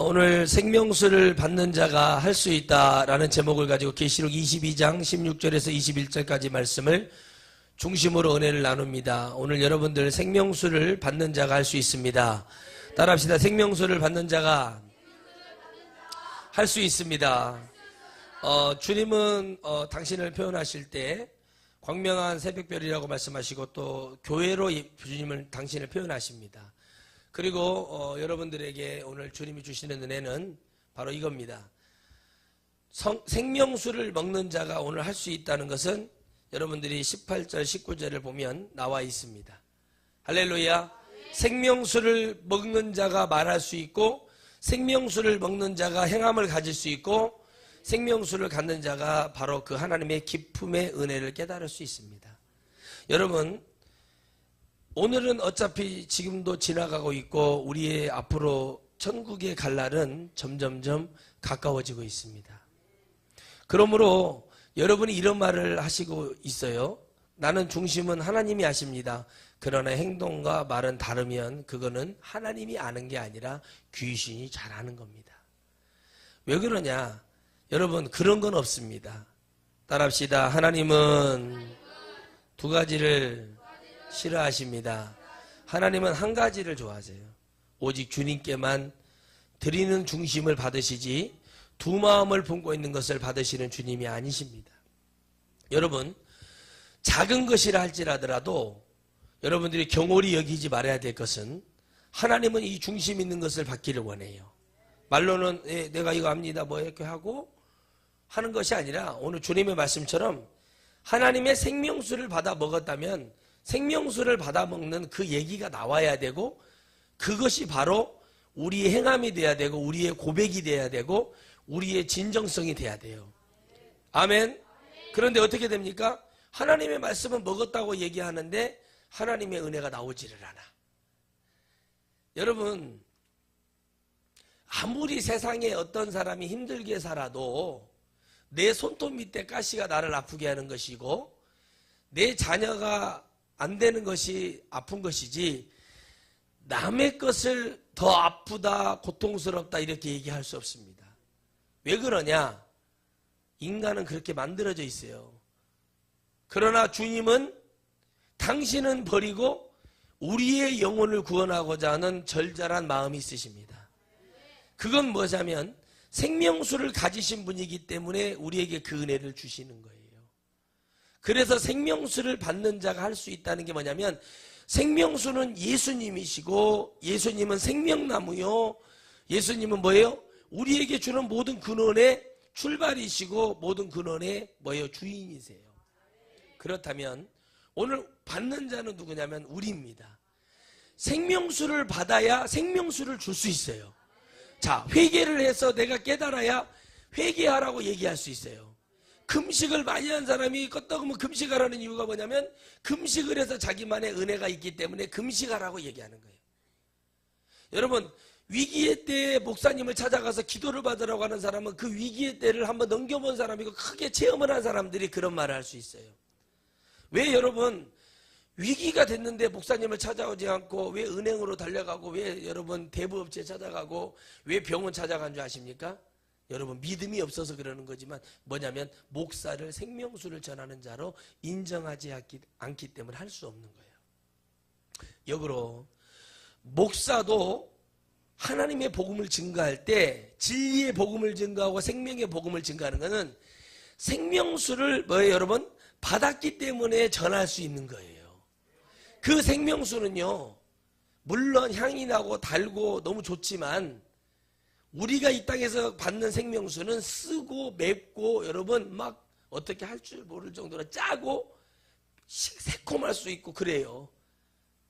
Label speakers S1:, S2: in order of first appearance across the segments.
S1: 오늘 생명수를 받는 자가 할 수 있다라는 제목을 가지고 계시록 22장 16절에서 21절까지 말씀을 중심으로 은혜를 나눕니다. 오늘 여러분들 생명수를 받는 자가 할 수 있습니다. 따라합시다. 생명수를 받는 자가 할 수 있습니다. 주님은 당신을 표현하실 때 광명한 새벽별이라고 말씀하시고 또 교회로 주님을 당신을 표현하십니다. 그리고 여러분들에게 오늘 주님이 주시는 은혜는 바로 이겁니다. 생명수를 먹는 자가 오늘 할 수 있다는 것은 여러분들이 18절 19절을 보면 나와 있습니다. 할렐루야. 생명수를 먹는 자가 말할 수 있고 생명수를 먹는 자가 행함을 가질 수 있고 생명수를 갖는 자가 바로 그 하나님의 기품의 은혜를 깨달을 수 있습니다. 여러분, 오늘은 어차피 지금도 지나가고 있고 우리의 앞으로 천국에 갈 날은 점점점 가까워지고 있습니다. 그러므로 여러분이 이런 말을 하시고 있어요. 나는 중심은 하나님이 아십니다. 그러나 행동과 말은 다르면 그거는 하나님이 아는 게 아니라 귀신이 잘 아는 겁니다. 왜 그러냐? 여러분, 그런 건 없습니다. 따라합시다. 하나님은 두 가지를 싫어하십니다. 하나님은 한 가지를 좋아하세요. 오직 주님께만 드리는 중심을 받으시지 두 마음을 품고 있는 것을 받으시는 주님이 아니십니다. 여러분, 작은 것이라 할지라도 여러분들이 경홀히 여기지 말아야 될 것은 하나님은 이 중심 있는 것을 받기를 원해요. 말로는 내가 이거 압니다 뭐 이렇게 하고 하는 것이 아니라 오늘 주님의 말씀처럼 하나님의 생명수를 받아 먹었다면 생명수를 받아 먹는 그 얘기가 나와야 되고 그것이 바로 우리의 행함이 돼야 되고 우리의 고백이 돼야 되고 우리의 진정성이 돼야 돼요. 아멘. 그런데 어떻게 됩니까? 하나님의 말씀은 먹었다고 얘기하는데 하나님의 은혜가 나오지를 않아. 여러분, 아무리 세상에 어떤 사람이 힘들게 살아도 내 손톱 밑에 가시가 나를 아프게 하는 것이고 내 자녀가 안 되는 것이 아픈 것이지 남의 것을 더 아프다 고통스럽다 이렇게 얘기할 수 없습니다. 왜 그러냐? 인간은 그렇게 만들어져 있어요. 그러나 주님은 당신은 버리고 우리의 영혼을 구원하고자 하는 절절한 마음이 있으십니다. 그건 뭐냐면 생명수를 가지신 분이기 때문에 우리에게 그 은혜를 주시는 거예요. 그래서 생명수를 받는 자가 할 수 있다는 게 뭐냐면 생명수는 예수님이시고 예수님은 생명나무요. 예수님은 뭐예요? 우리에게 주는 모든 근원의 출발이시고 모든 근원의 뭐예요? 주인이세요. 그렇다면 오늘 받는 자는 누구냐면 우리입니다. 생명수를 받아야 생명수를 줄 수 있어요. 자, 회개를 해서 내가 깨달아야 회개하라고 얘기할 수 있어요. 금식을 많이 한 사람이 껐다그러면 금식하라는 이유가 뭐냐면 금식을 해서 자기만의 은혜가 있기 때문에 금식하라고 얘기하는 거예요. 여러분, 위기의 때에 목사님을 찾아가서 기도를 받으라고 하는 사람은 그 위기의 때를 한번 넘겨본 사람이고 크게 체험을 한 사람들이 그런 말을 할 수 있어요. 왜 여러분 위기가 됐는데 목사님을 찾아오지 않고 왜 은행으로 달려가고 왜 여러분 대부업체 찾아가고 왜 병원 찾아간 줄 아십니까? 여러분 믿음이 없어서 그러는 거지만 뭐냐면 목사를 생명수를 전하는 자로 인정하지 않기 때문에 할 수 없는 거예요. 역으로 목사도 하나님의 복음을 증거할 때 진리의 복음을 증거하고 생명의 복음을 증거하는 것은 생명수를 뭐예요 여러분? 받았기 때문에 전할 수 있는 거예요. 그 생명수는요 물론 향이 나고 달고 너무 좋지만 우리가 이 땅에서 받는 생명수는 쓰고 맵고 여러분 막 어떻게 할 줄 모를 정도로 짜고 새콤할 수 있고 그래요.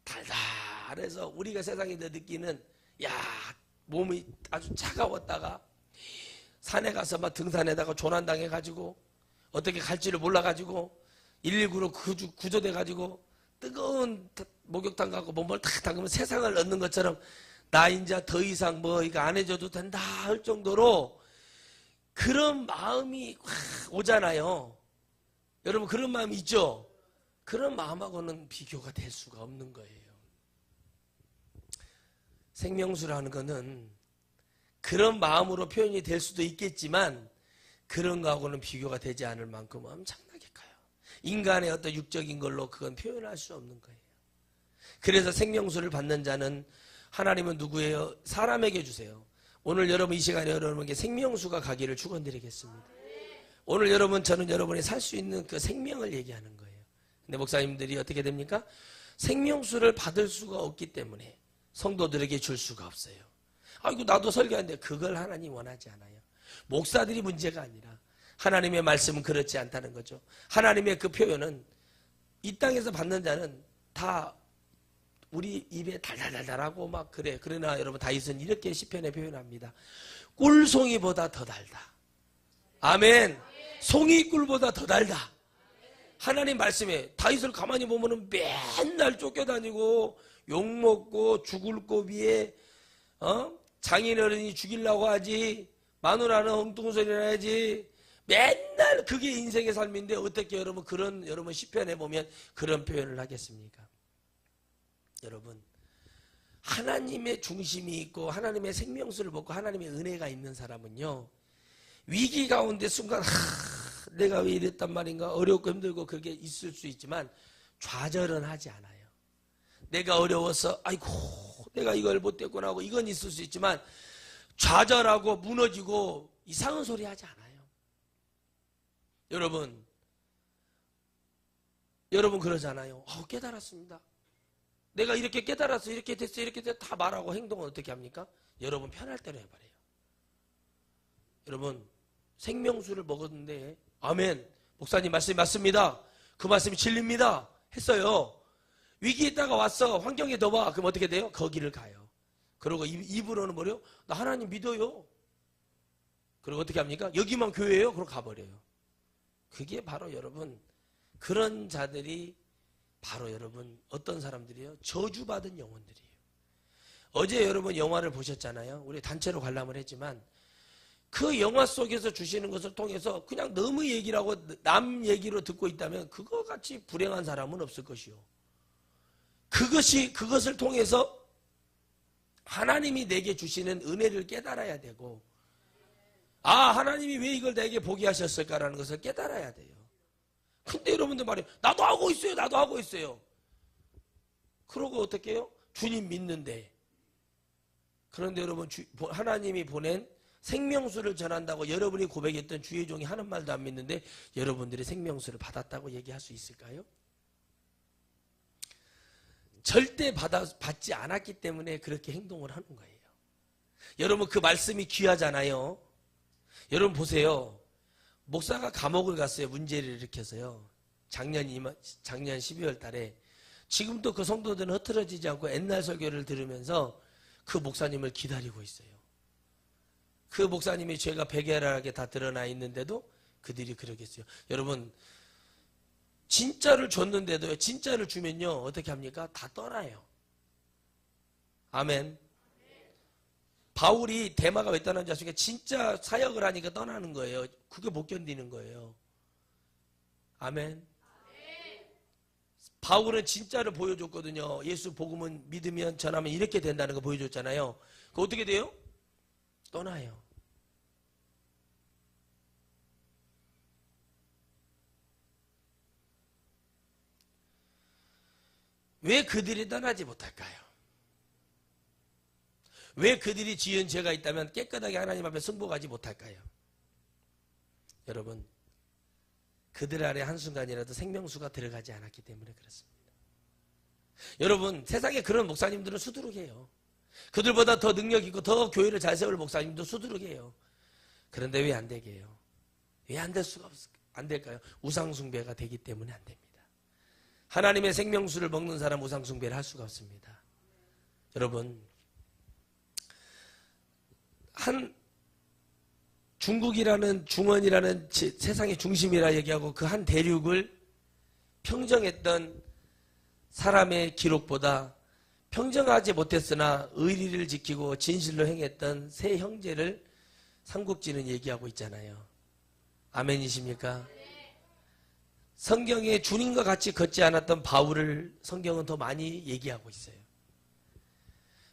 S1: 달달해서 우리가 세상에서 느끼는 야 몸이 아주 차가웠다가 산에 가서 막 등산에다가 조난당해가지고 어떻게 갈지를 몰라가지고 119로 구조돼가지고 뜨거운 목욕탕 가고 몸을 탁 담그면 세상을 얻는 것처럼 나 이제 더 이상 뭐 이거 안 해줘도 된다 할 정도로 그런 마음이 확 오잖아요. 여러분 그런 마음이 있죠? 그런 마음하고는 비교가 될 수가 없는 거예요. 생명수라는 거는 그런 마음으로 표현이 될 수도 있겠지만 그런 거하고는 비교가 되지 않을 만큼 엄청나게 커요. 인간의 어떤 육적인 걸로 그건 표현할 수 없는 거예요. 그래서 생명수를 받는 자는 하나님은 누구예요? 사람에게 주세요. 오늘 여러분 이 시간에 여러분에게 생명수가 가기를 축원드리겠습니다. 오늘 여러분 저는 여러분이 살 수 있는 그 생명을 얘기하는 거예요. 근데 목사님들이 어떻게 됩니까? 생명수를 받을 수가 없기 때문에 성도들에게 줄 수가 없어요. 아이고 나도 설교하는데 그걸 하나님 원하지 않아요. 목사들이 문제가 아니라 하나님의 말씀은 그렇지 않다는 거죠. 하나님의 그 표현은 이 땅에서 받는 자는 다 우리 입에 달달달달하고 막 그래. 그러나 여러분 다윗은 이렇게 시편에 표현합니다. 꿀송이보다 더 달다. 아멘. 송이 꿀보다 더 달다. 하나님 말씀에 다윗을 가만히 보면은 맨날 쫓겨다니고 욕먹고 죽을 고비에 장인어른이 죽이려고 하지 마누라는 엉뚱소리를 해야지 맨날 그게 인생의 삶인데 어떻게 여러분 그런 여러분 시편에 보면 그런 표현을 하겠습니까? 여러분 하나님의 중심이 있고 하나님의 생명수를 먹고 하나님의 은혜가 있는 사람은요 위기 가운데 순간 내가 왜 이랬단 말인가 어렵고 힘들고 그게 있을 수 있지만 좌절은 하지 않아요. 내가 어려워서 아이고 내가 이걸 못했구나 하고 이건 있을 수 있지만 좌절하고 무너지고 이상한 소리 하지 않아요. 여러분 그러잖아요. 깨달았습니다. 내가 이렇게 깨달았어 이렇게 됐어 이렇게 됐어 다 말하고 행동은 어떻게 합니까? 여러분 편할 대로 해버려요. 여러분 생명수를 먹었는데 아멘 목사님 말씀이 맞습니다. 그 말씀이 진리입니다 했어요. 위기에 있다가 왔어 환경에 넣어봐 그럼 어떻게 돼요? 거기를 가요. 그리고 입으로는 뭐래요? 나 하나님 믿어요. 그리고 어떻게 합니까? 여기만 교회예요? 그럼 가버려요. 그게 바로 여러분 그런 자들이 바로 여러분 어떤 사람들이에요? 저주받은 영혼들이에요. 어제 여러분 영화를 보셨잖아요. 우리 단체로 관람을 했지만 그 영화 속에서 주시는 것을 통해서 그냥 너무 얘기를 하고 남 얘기로 듣고 있다면 그거 같이 불행한 사람은 없을 것이요. 그것을 통해서 하나님이 내게 주시는 은혜를 깨달아야 되고 하나님이 왜 이걸 내게 보게 하셨을까라는 것을 깨달아야 돼요. 근데 여러분들 말해요. 나도 하고 있어요. 그러고 어떻게 해요? 주님 믿는데. 그런데 여러분 하나님이 보낸 생명수를 전한다고 여러분이 고백했던 주의 종이 하는 말도 안 믿는데 여러분들이 생명수를 받았다고 얘기할 수 있을까요? 절대 받지 않았기 때문에 그렇게 행동을 하는 거예요. 여러분 그 말씀이 귀하잖아요. 여러분 보세요. 목사가 감옥을 갔어요. 문제를 일으켜서요. 작년 12월 달에 지금도 그 성도들은 흐트러지지 않고 옛날 설교를 들으면서 그 목사님을 기다리고 있어요. 그 목사님의 죄가 백열하게 다 드러나 있는데도 그들이 그러겠어요. 여러분 진짜를 줬는데도요. 진짜를 주면요. 어떻게 합니까? 다 떠나요. 아멘. 바울이 대마가 왜 떠난지 아십니까? 진짜 사역을 하니까 떠나는 거예요. 그게 못 견디는 거예요. 아멘. 바울은 진짜를 보여줬거든요. 예수 복음은 믿으면 전하면 이렇게 된다는 거 보여줬잖아요. 그 어떻게 돼요? 떠나요. 왜 그들이 떠나지 못할까요? 왜 그들이 지은 죄가 있다면 깨끗하게 하나님 앞에 승복하지 못할까요? 여러분 그들 안에 한순간이라도 생명수가 들어가지 않았기 때문에 그렇습니다. 여러분 세상에 그런 목사님들은 수두룩해요. 그들보다 더 능력 있고 더 교회를 잘 세울 목사님도 수두룩해요. 그런데 왜 안 되게 해요? 왜 안 될 수가 안 될까요? 우상숭배가 되기 때문에 안 됩니다. 하나님의 생명수를 먹는 사람 우상숭배를 할 수가 없습니다. 여러분 중국이라는 중원이라는 세상의 중심이라 얘기하고 그 한 대륙을 평정했던 사람의 기록보다 평정하지 못했으나 의리를 지키고 진실로 행했던 세 형제를 삼국지는 얘기하고 있잖아요. 아멘이십니까? 성경에 주님과 같이 걷지 않았던 바울을 성경은 더 많이 얘기하고 있어요.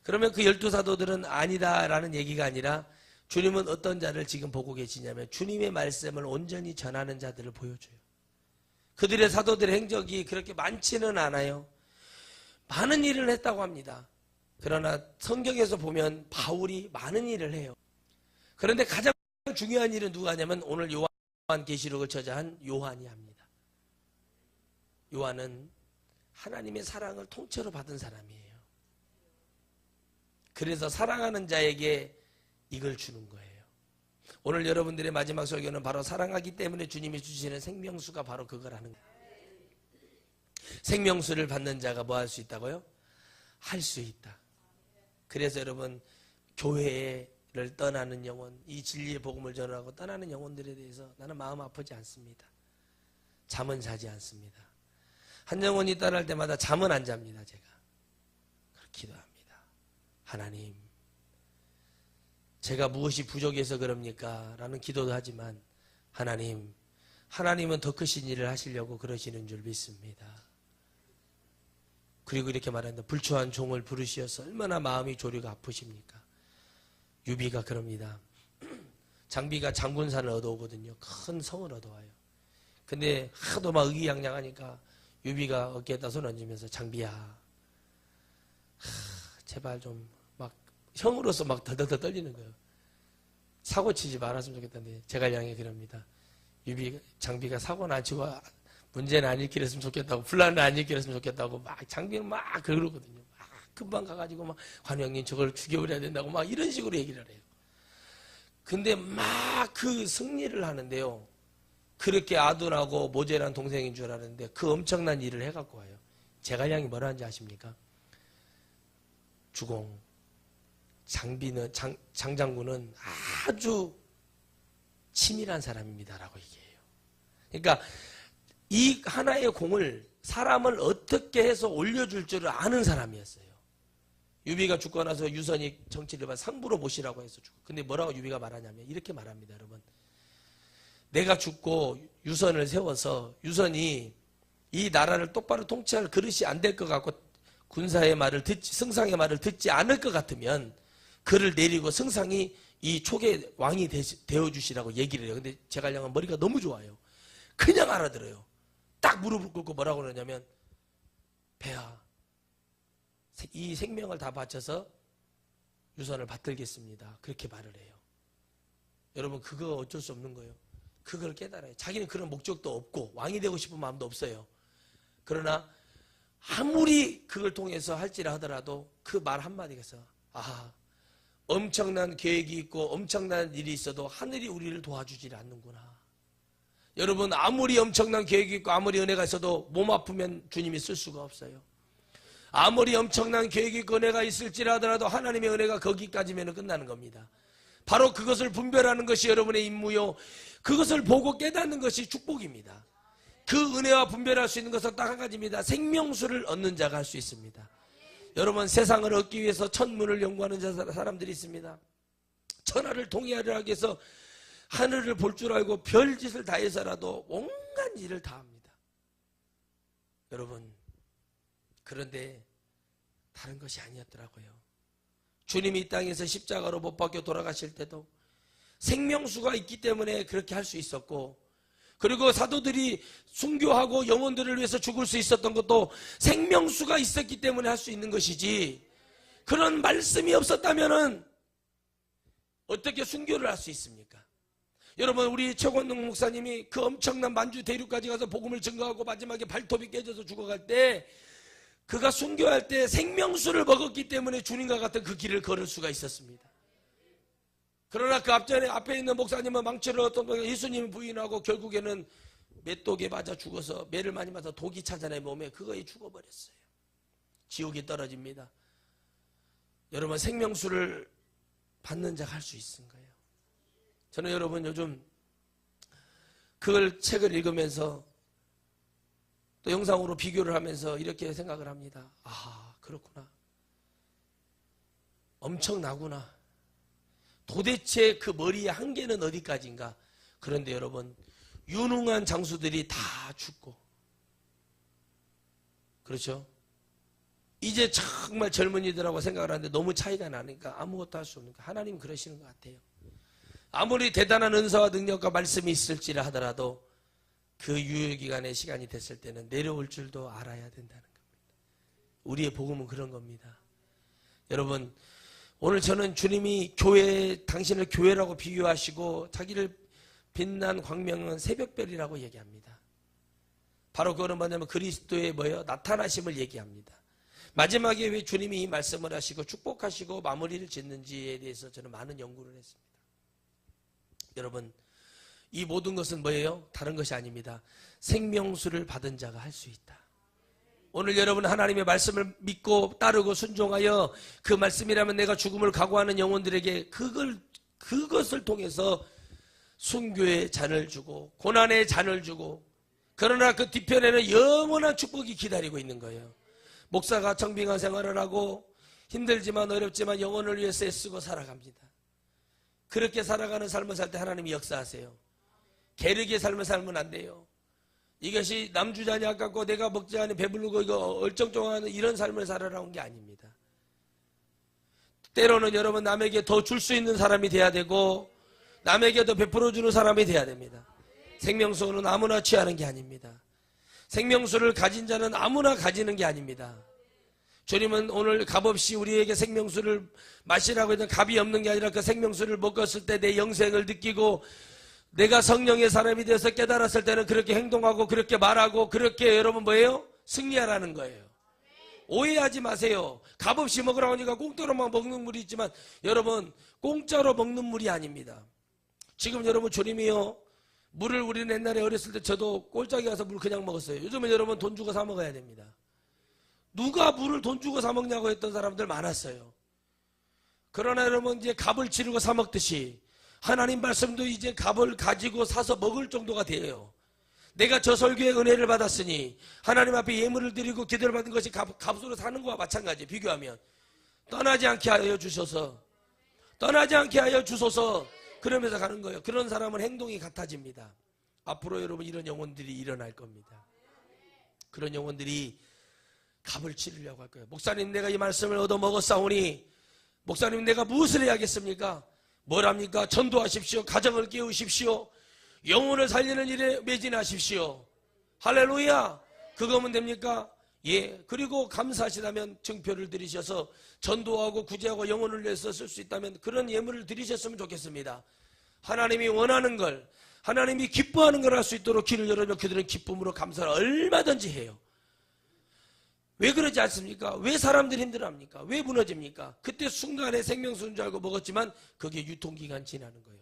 S1: 그러면 그 12사도들은 아니다라는 얘기가 아니라 주님은 어떤 자를 지금 보고 계시냐면 주님의 말씀을 온전히 전하는 자들을 보여줘요. 그들의 사도들의 행적이 그렇게 많지는 않아요. 많은 일을 했다고 합니다. 그러나 성경에서 보면 바울이 많은 일을 해요. 그런데 가장 중요한 일은 누가 하냐면 오늘 요한계시록을 저자한 요한이 합니다. 요한은 하나님의 사랑을 통째로 받은 사람이에요. 그래서 사랑하는 자에게 이걸 주는 거예요. 오늘 여러분들의 마지막 설교는 바로 사랑하기 때문에 주님이 주시는 생명수가 바로 그거라는 거예요. 생명수를 받는 자가 뭐 할 수 있다고요? 할 수 있다. 그래서 여러분 교회를 떠나는 영혼, 이 진리의 복음을 전하고 떠나는 영혼들에 대해서 나는 마음 아프지 않습니다. 잠은 자지 않습니다. 한 영혼이 떠날 때마다 잠은 안 잡니다. 제가 그렇게 기도합니다. 하나님, 제가 무엇이 부족해서 그럽니까? 라는 기도도 하지만 하나님은 더 크신 일을 하시려고 그러시는 줄 믿습니다. 그리고 이렇게 말한다. 불초한 종을 부르시어서 얼마나 마음이 조류가 아프십니까? 유비가 그럽니다. 장비가 장군산을 얻어오거든요. 큰 성을 얻어와요. 근데 하도 막 의기양양하니까 유비가 어깨에다 손 얹으면서 장비야, 제발 좀 막 형으로서 막 더덕더 떨리는 거예요. 사고 치지 말았으면 좋겠다는데 제갈량이 그럽니다. 장비가 사고는 안 치고 문제는 안 일으켰으면 좋겠다고, 분란은 안 일으켰으면 좋겠다고 막 장비는 막 그러거든요. 막 금방 가가지고 막 관영님 저걸 죽여버려야 된다고 막 이런 식으로 얘기를 해요. 근데 막 그 승리를 하는데요. 그렇게 아둔하고 모자란 동생인 줄 알았는데 그 엄청난 일을 해갖고 와요. 제갈량이 뭐라 하는지 아십니까? 주공, 장장군은 아주 치밀한 사람입니다라고 얘기해요. 그러니까 이 하나의 공을 사람을 어떻게 해서 올려줄 줄을 아는 사람이었어요. 유비가 죽고 나서 유선이 정치를 봐 상부로 모시라고 해서 죽고. 근데 뭐라고 유비가 말하냐면 이렇게 말합니다. 여러분, 내가 죽고 유선을 세워서 유선이 이 나라를 똑바로 통치할 그릇이 안 될 것 같고 군사의 말을 듣지, 승상의 말을 듣지 않을 것 같으면 그를 내리고 승상이 이 촉의 왕이 되어주시라고 얘기를 해요. 근데 제갈량은 머리가 너무 좋아요. 그냥 알아들어요. 딱 무릎을 꿇고 뭐라고 그러냐면, 폐하, 이 생명을 다 바쳐서 유선을 받들겠습니다. 그렇게 말을 해요. 여러분, 그거 어쩔 수 없는 거예요. 그걸 깨달아요. 자기는 그런 목적도 없고 왕이 되고 싶은 마음도 없어요. 그러나 아무리 그걸 통해서 할지라 하더라도 그 말 한마디가 있어. 아, 엄청난 계획이 있고 엄청난 일이 있어도 하늘이 우리를 도와주질 않는구나. 여러분, 아무리 엄청난 계획이 있고 아무리 은혜가 있어도 몸 아프면 주님이 쓸 수가 없어요. 아무리 엄청난 계획이 있고 은혜가 있을지라 하더라도 하나님의 은혜가 거기까지면 끝나는 겁니다. 바로 그것을 분별하는 것이 여러분의 임무요, 그것을 보고 깨닫는 것이 축복입니다. 그 은혜와 분별할 수 있는 것은 딱 한 가지입니다. 생명수를 얻는 자가 할 수 있습니다. 여러분, 세상을 얻기 위해서 천문을 연구하는 사람들이 있습니다. 천하를 통일하려 하기 위해서 하늘을 볼 줄 알고 별짓을 다 해서라도 온갖 일을 다 합니다. 여러분, 그런데 다른 것이 아니었더라고요. 주님이 이 땅에서 십자가로 못 박혀 돌아가실 때도 생명수가 있기 때문에 그렇게 할 수 있었고, 그리고 사도들이 순교하고 영혼들을 위해서 죽을 수 있었던 것도 생명수가 있었기 때문에 할 수 있는 것이지, 그런 말씀이 없었다면은 어떻게 순교를 할 수 있습니까? 여러분, 우리 최권동 목사님이 그 엄청난 만주 대륙까지 가서 복음을 증거하고 마지막에 발톱이 깨져서 죽어갈 때, 그가 순교할 때 생명수를 먹었기 때문에 주님과 같은 그 길을 걸을 수가 있었습니다. 그러나 그 앞에 있는 목사님은 망치를 얻던 예수님 부인하고 결국에는 메독에 맞아 죽어서, 매를 많이 맞아 독이 차잖아요, 몸에. 그거에 죽어버렸어요. 지옥이 떨어집니다. 여러분, 생명수를 받는 자가 할 수 있는 거예요. 저는 여러분 요즘 그걸 책을 읽으면서 또 영상으로 비교를 하면서 이렇게 생각을 합니다. 아, 그렇구나. 엄청나구나. 도대체 그 머리의 한계는 어디까지인가? 그런데 여러분, 유능한 장수들이 다 죽고, 그렇죠? 이제 정말 젊은이들하고 생각을 하는데 너무 차이가 나니까 아무것도 할 수 없는 거. 하나님 그러시는 것 같아요. 아무리 대단한 은사와 능력과 말씀이 있을지라 하더라도 그 유효기간의 시간이 됐을 때는 내려올 줄도 알아야 된다는 겁니다. 우리의 복음은 그런 겁니다. 여러분, 오늘 저는 주님이 당신을 교회라고 비유하시고 자기를 빛난 광명은 새벽별이라고 얘기합니다. 바로 그거는 뭐냐면 그리스도의 나타나심을 얘기합니다. 마지막에 왜 주님이 이 말씀을 하시고 축복하시고 마무리를 짓는지에 대해서 저는 많은 연구를 했습니다. 여러분, 이 모든 것은 뭐예요? 다른 것이 아닙니다. 생명수를 받은 자가 할 수 있다. 오늘 여러분 하나님의 말씀을 믿고 따르고 순종하여 그 말씀이라면 내가 죽음을 각오하는 영혼들에게 그것을 통해서 순교의 잔을 주고 고난의 잔을 주고, 그러나 그 뒤편에는 영원한 축복이 기다리고 있는 거예요. 목사가 청빙한 생활을 하고 힘들지만 어렵지만 영혼을 위해서 애쓰고 살아갑니다. 그렇게 살아가는 삶을 살 때 하나님이 역사하세요. 게르게 삶을 살면 안 돼요. 이것이 남주자니 아깝고 내가 먹지 않은 배부르고 이거 얼쩡쩡하는 이런 삶을 살아라온 게 아닙니다. 때로는 여러분 남에게 더 줄 수 있는 사람이 돼야 되고 남에게 더 베풀어주는 사람이 돼야 됩니다. 생명수는 아무나 취하는 게 아닙니다. 생명수를 가진 자는 아무나 가지는 게 아닙니다. 주님은 오늘 값없이 우리에게 생명수를 마시라고 해도 값이 없는 게 아니라 그 생명수를 먹었을 때 내 영생을 느끼고 내가 성령의 사람이 되어서 깨달았을 때는 그렇게 행동하고 그렇게 말하고 그렇게 여러분 뭐예요? 승리하라는 거예요. 오해하지 마세요. 값없이 먹으라고 하니까 공짜로만 먹는 물이 있지만 여러분 공짜로 먹는 물이 아닙니다. 지금 여러분 주님이요, 물을 우리는 옛날에 어렸을 때 저도 꼴짝이 가서 물 그냥 먹었어요. 요즘은 여러분 돈 주고 사 먹어야 됩니다. 누가 물을 돈 주고 사 먹냐고 했던 사람들 많았어요. 그러나 여러분 이제 값을 치르고 사 먹듯이 하나님 말씀도 이제 값을 가지고 사서 먹을 정도가 돼요. 내가 저 설교의 은혜를 받았으니 하나님 앞에 예물을 드리고 기도를 받은 것이 값으로 사는 것과 마찬가지. 비교하면 떠나지 않게 하여 주셔서, 떠나지 않게 하여 주소서, 그러면서 가는 거예요. 그런 사람은 행동이 같아집니다. 앞으로 여러분 이런 영혼들이 일어날 겁니다. 그런 영혼들이 값을 치르려고 할 거예요. 목사님 내가 이 말씀을 얻어먹었사오니 목사님 내가 무엇을 해야겠습니까? 뭐랍니까? 전도하십시오. 가정을 깨우십시오. 영혼을 살리는 일에 매진하십시오. 할렐루야. 그거면 됩니까? 예. 그리고 감사하시다면 증표를 드리셔서 전도하고 구제하고 영혼을 위해서 쓸 수 있다면 그런 예물을 드리셨으면 좋겠습니다. 하나님이 원하는 걸, 하나님이 기뻐하는 걸 할 수 있도록 길을 열어주면 그들은 기쁨으로 감사를 얼마든지 해요. 왜 그러지 않습니까? 왜 사람들이 힘들어합니까? 왜 무너집니까? 그때 순간에 생명수인 줄 알고 먹었지만 그게 유통기간 지나는 거예요.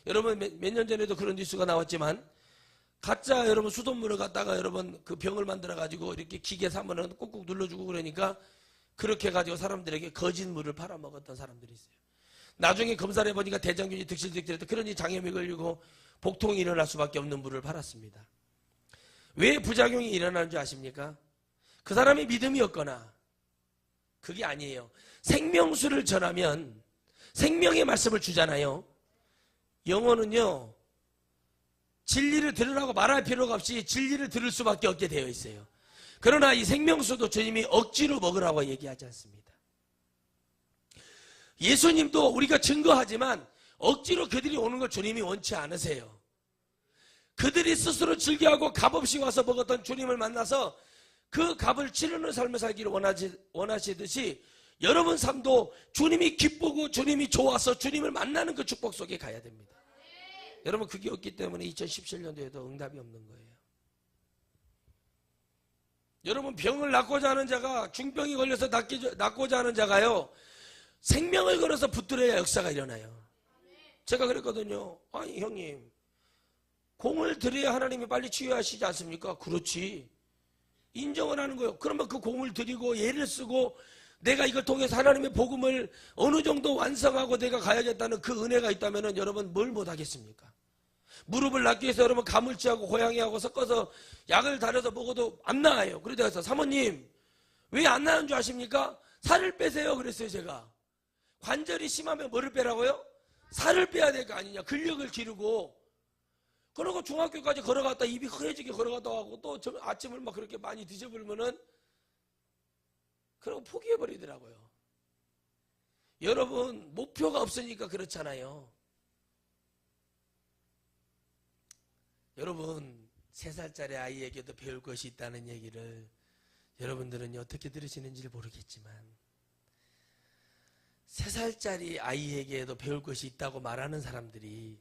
S1: 여러분 몇 년 전에도 그런 뉴스가 나왔지만 가짜 여러분 수돗물을 갖다가 여러분 그 병을 만들어 가지고 이렇게 기계 사면은 꾹꾹 눌러주고 그러니까 그렇게 가지고 사람들에게 거짓 물을 팔아먹었던 사람들이 있어요. 나중에 검사를 해보니까 대장균이 득실득실해서 그러니 장염이 걸리고 복통이 일어날 수밖에 없는 물을 팔았습니다. 왜 부작용이 일어나는 줄 아십니까? 그 사람이 믿음이 없거나 그게 아니에요. 생명수를 전하면 생명의 말씀을 주잖아요. 영혼은요 진리를 들으라고 말할 필요가 없이 진리를 들을 수밖에 없게 되어 있어요. 그러나 이 생명수도 주님이 억지로 먹으라고 얘기하지 않습니다. 예수님도 우리가 증거하지만 억지로 그들이 오는 걸 주님이 원치 않으세요. 그들이 스스로 즐겨하고 값없이 와서 먹었던 주님을 만나서 그 값을 치르는 삶을 살기를 원하시듯이 여러분 삶도 주님이 기쁘고 주님이 좋아서 주님을 만나는 그 축복 속에 가야 됩니다. 여러분 그게 없기 때문에 2017년도에도 응답이 없는 거예요. 여러분 병을 낫고자 하는 자가 중병이 걸려서 낫고자 하는 자가요 생명을 걸어서 붙들어야 역사가 일어나요. 제가 그랬거든요. 아니 형님 공을 들여야 하나님이 빨리 치유하시지 않습니까? 그렇지. 인정을 하는 거예요. 그러면 그 공을 들이고 예를 쓰고 내가 이걸 통해서 하나님의 복음을 어느 정도 완성하고 내가 가야겠다는 그 은혜가 있다면 여러분 뭘 못하겠습니까? 무릎을 낫기 위해서 여러분 가물치하고 고양이하고 섞어서 약을 달여서 먹어도 안 나아요. 그래서 사모님 왜 안 나는 줄 아십니까? 살을 빼세요 그랬어요. 제가 관절이 심하면 뭐를 빼라고요? 살을 빼야 될 거 아니냐. 근력을 기르고. 그러고 중학교까지 걸어갔다 입이 흐려지게 걸어갔다 하고 또 아침을 막 그렇게 많이 드셔버리면은 그러고 포기해버리더라고요. 여러분, 목표가 없으니까 그렇잖아요. 여러분, 3살짜리 아이에게도 배울 것이 있다는 얘기를 여러분들은 어떻게 들으시는지 모르겠지만 3살짜리 아이에게도 배울 것이 있다고 말하는 사람들이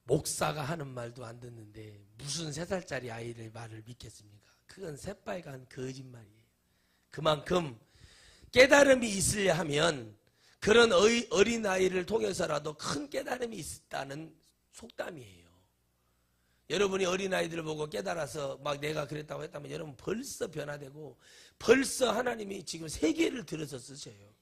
S1: 목사가 하는 말도 안 듣는데 무슨 3살짜리 아이를 말을 믿겠습니까? 그건 새빨간 거짓말이에요. 그만큼 깨달음이 있으려 하면 그런 어린아이를 통해서라도 큰 깨달음이 있다는 속담이에요. 여러분이 어린아이들을 보고 깨달아서 막 내가 그랬다고 했다면 여러분 벌써 변화되고 벌써 하나님이 지금 세계를 들어서 쓰셔요.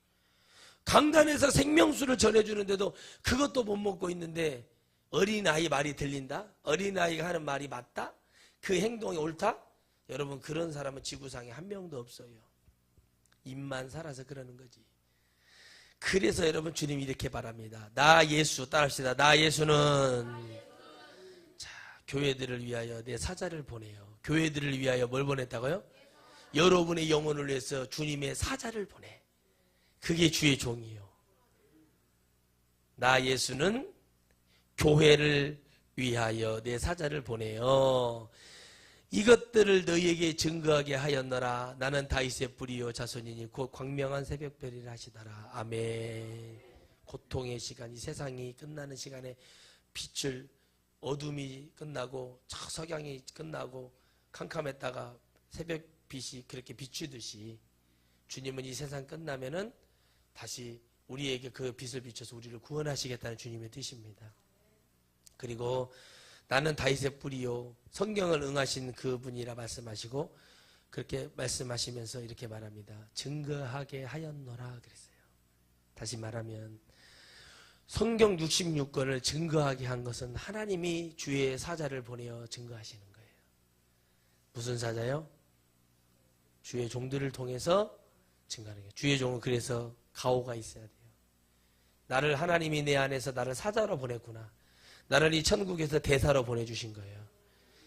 S1: 강단에서 생명수를 전해주는데도 그것도 못 먹고 있는데 어린아이 말이 들린다? 어린아이가 하는 말이 맞다? 그 행동이 옳다? 여러분 그런 사람은 지구상에 한 명도 없어요. 입만 살아서 그러는 거지. 그래서 여러분 주님이 이렇게 바랍니다. 나 예수 따라합시다. 나 예수는 자, 교회들을 위하여 내 사자를 보내요. 교회들을 위하여 뭘 보냈다고요? 여러분의 영혼을 위해서 주님의 사자를 보내. 그게 주의 종이요. 나 예수는 교회를 위하여 내 사자를 보내요. 이것들을 너희에게 증거하게 하였노라. 나는 다윗의 뿌리요 자손이니 곧 광명한 새벽별이라 하시더라. 아멘. 고통의 시간, 이 세상이 끝나는 시간에 빛을, 어둠이 끝나고 석양이 끝나고 캄캄했다가 새벽빛이 그렇게 비추듯이 주님은 이 세상 끝나면은 다시 우리에게 그 빛을 비춰서 우리를 구원하시겠다는 주님의 뜻입니다. 그리고 나는 다윗의 뿌리요, 성경을 응하신 그분이라 말씀하시고 그렇게 말씀하시면서 이렇게 말합니다. 증거하게 하였노라 그랬어요. 다시 말하면 성경 66권을 증거하게 한 것은 하나님이 주의 사자를 보내어 증거하시는 거예요. 무슨 사자요? 주의 종들을 통해서 증거하는 거예요. 주의 종은 그래서 가오가 있어야 돼요. 나를 하나님이 내 안에서 나를 사자로 보냈구나. 나를 이 천국에서 대사로 보내주신 거예요.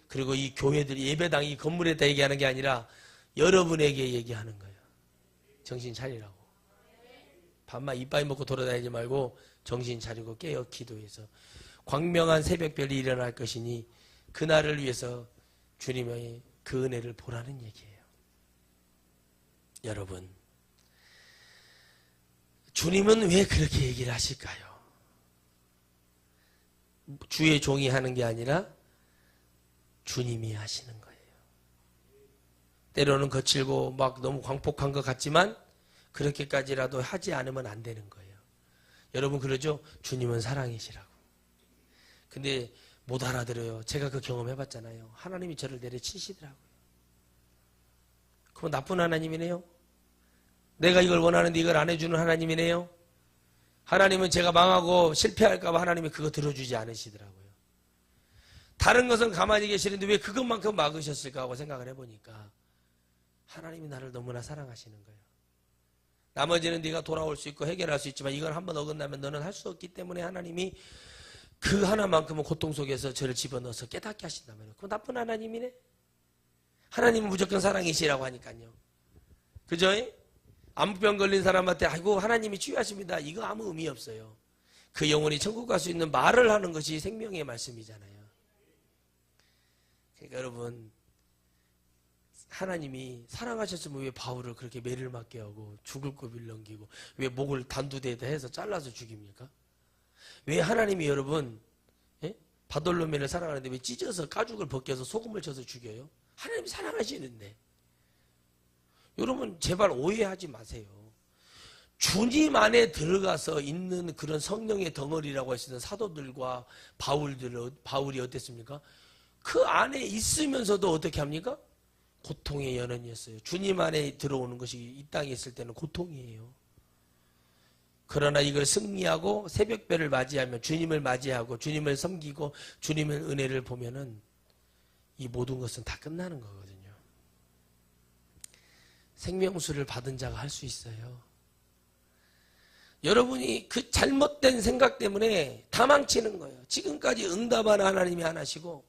S1: 그리고 이 교회들이 예배당 이 건물에다 얘기하는 게 아니라 여러분에게 얘기하는 거예요. 정신 차리라고. 밤만 이빠이 먹고 돌아다니지 말고 정신 차리고 깨어 기도해서 광명한 새벽별이 일어날 것이니 그날을 위해서 주님의 그 은혜를 보라는 얘기예요. 여러분, 주님은 왜 그렇게 얘기를 하실까요? 주의 종이 하는 게 아니라 주님이 하시는 거예요. 때로는 거칠고 막 너무 광폭한 것 같지만 그렇게까지라도 하지 않으면 안 되는 거예요. 여러분 그러죠? 주님은 사랑이시라고. 근데 못 알아들어요. 제가 그 경험해봤잖아요. 하나님이 저를 내려치시더라고요. 그럼 나쁜 하나님이네요? 내가 이걸 원하는데 이걸 안 해주는 하나님이네요? 하나님은 제가 망하고 실패할까봐 하나님이 그거 들어주지 않으시더라고요. 다른 것은 가만히 계시는데 왜 그것만큼 막으셨을까 하고 생각을 해보니까 하나님이 나를 너무나 사랑하시는 거예요. 나머지는 네가 돌아올 수 있고 해결할 수 있지만 이걸 한번 어긋나면 너는 할 수 없기 때문에 하나님이 그 하나만큼은 고통 속에서 저를 집어넣어서 깨닫게 하신단 말이에요. 그건 나쁜 하나님이네? 하나님은 무조건 사랑이시라고 하니까요. 그죠? 암병 걸린 사람한테 아이고 하나님이 치유하십니다. 이거 아무 의미 없어요. 그 영혼이 천국 갈 수 있는 말을 하는 것이 생명의 말씀이잖아요. 그러니까 여러분 하나님이 사랑하셨으면 왜 바울을 그렇게 매를 맞게 하고 죽을 고비를 넘기고 왜 목을 단두대에다 해서 잘라서 죽입니까? 왜 하나님이 여러분 바돌로메를 사랑하는데 왜 찢어서 가죽을 벗겨서 소금을 쳐서 죽여요? 하나님이 사랑하시는데. 여러분 제발 오해하지 마세요. 주님 안에 들어가서 있는 그런 성령의 덩어리라고 할 수 있는 사도들과 바울이 어땠습니까? 그 안에 있으면서도 어떻게 합니까? 고통의 연원이었어요. 주님 안에 들어오는 것이 이 땅에 있을 때는 고통이에요. 그러나 이걸 승리하고 새벽별을 맞이하며 주님을 맞이하고 주님을 섬기고 주님의 은혜를 보면은 이 모든 것은 다 끝나는 거거든요. 생명수를 받은 자가 할 수 있어요. 여러분이 그 잘못된 생각 때문에 다 망치는 거예요. 지금까지 응답하는 하나님이 하나시고,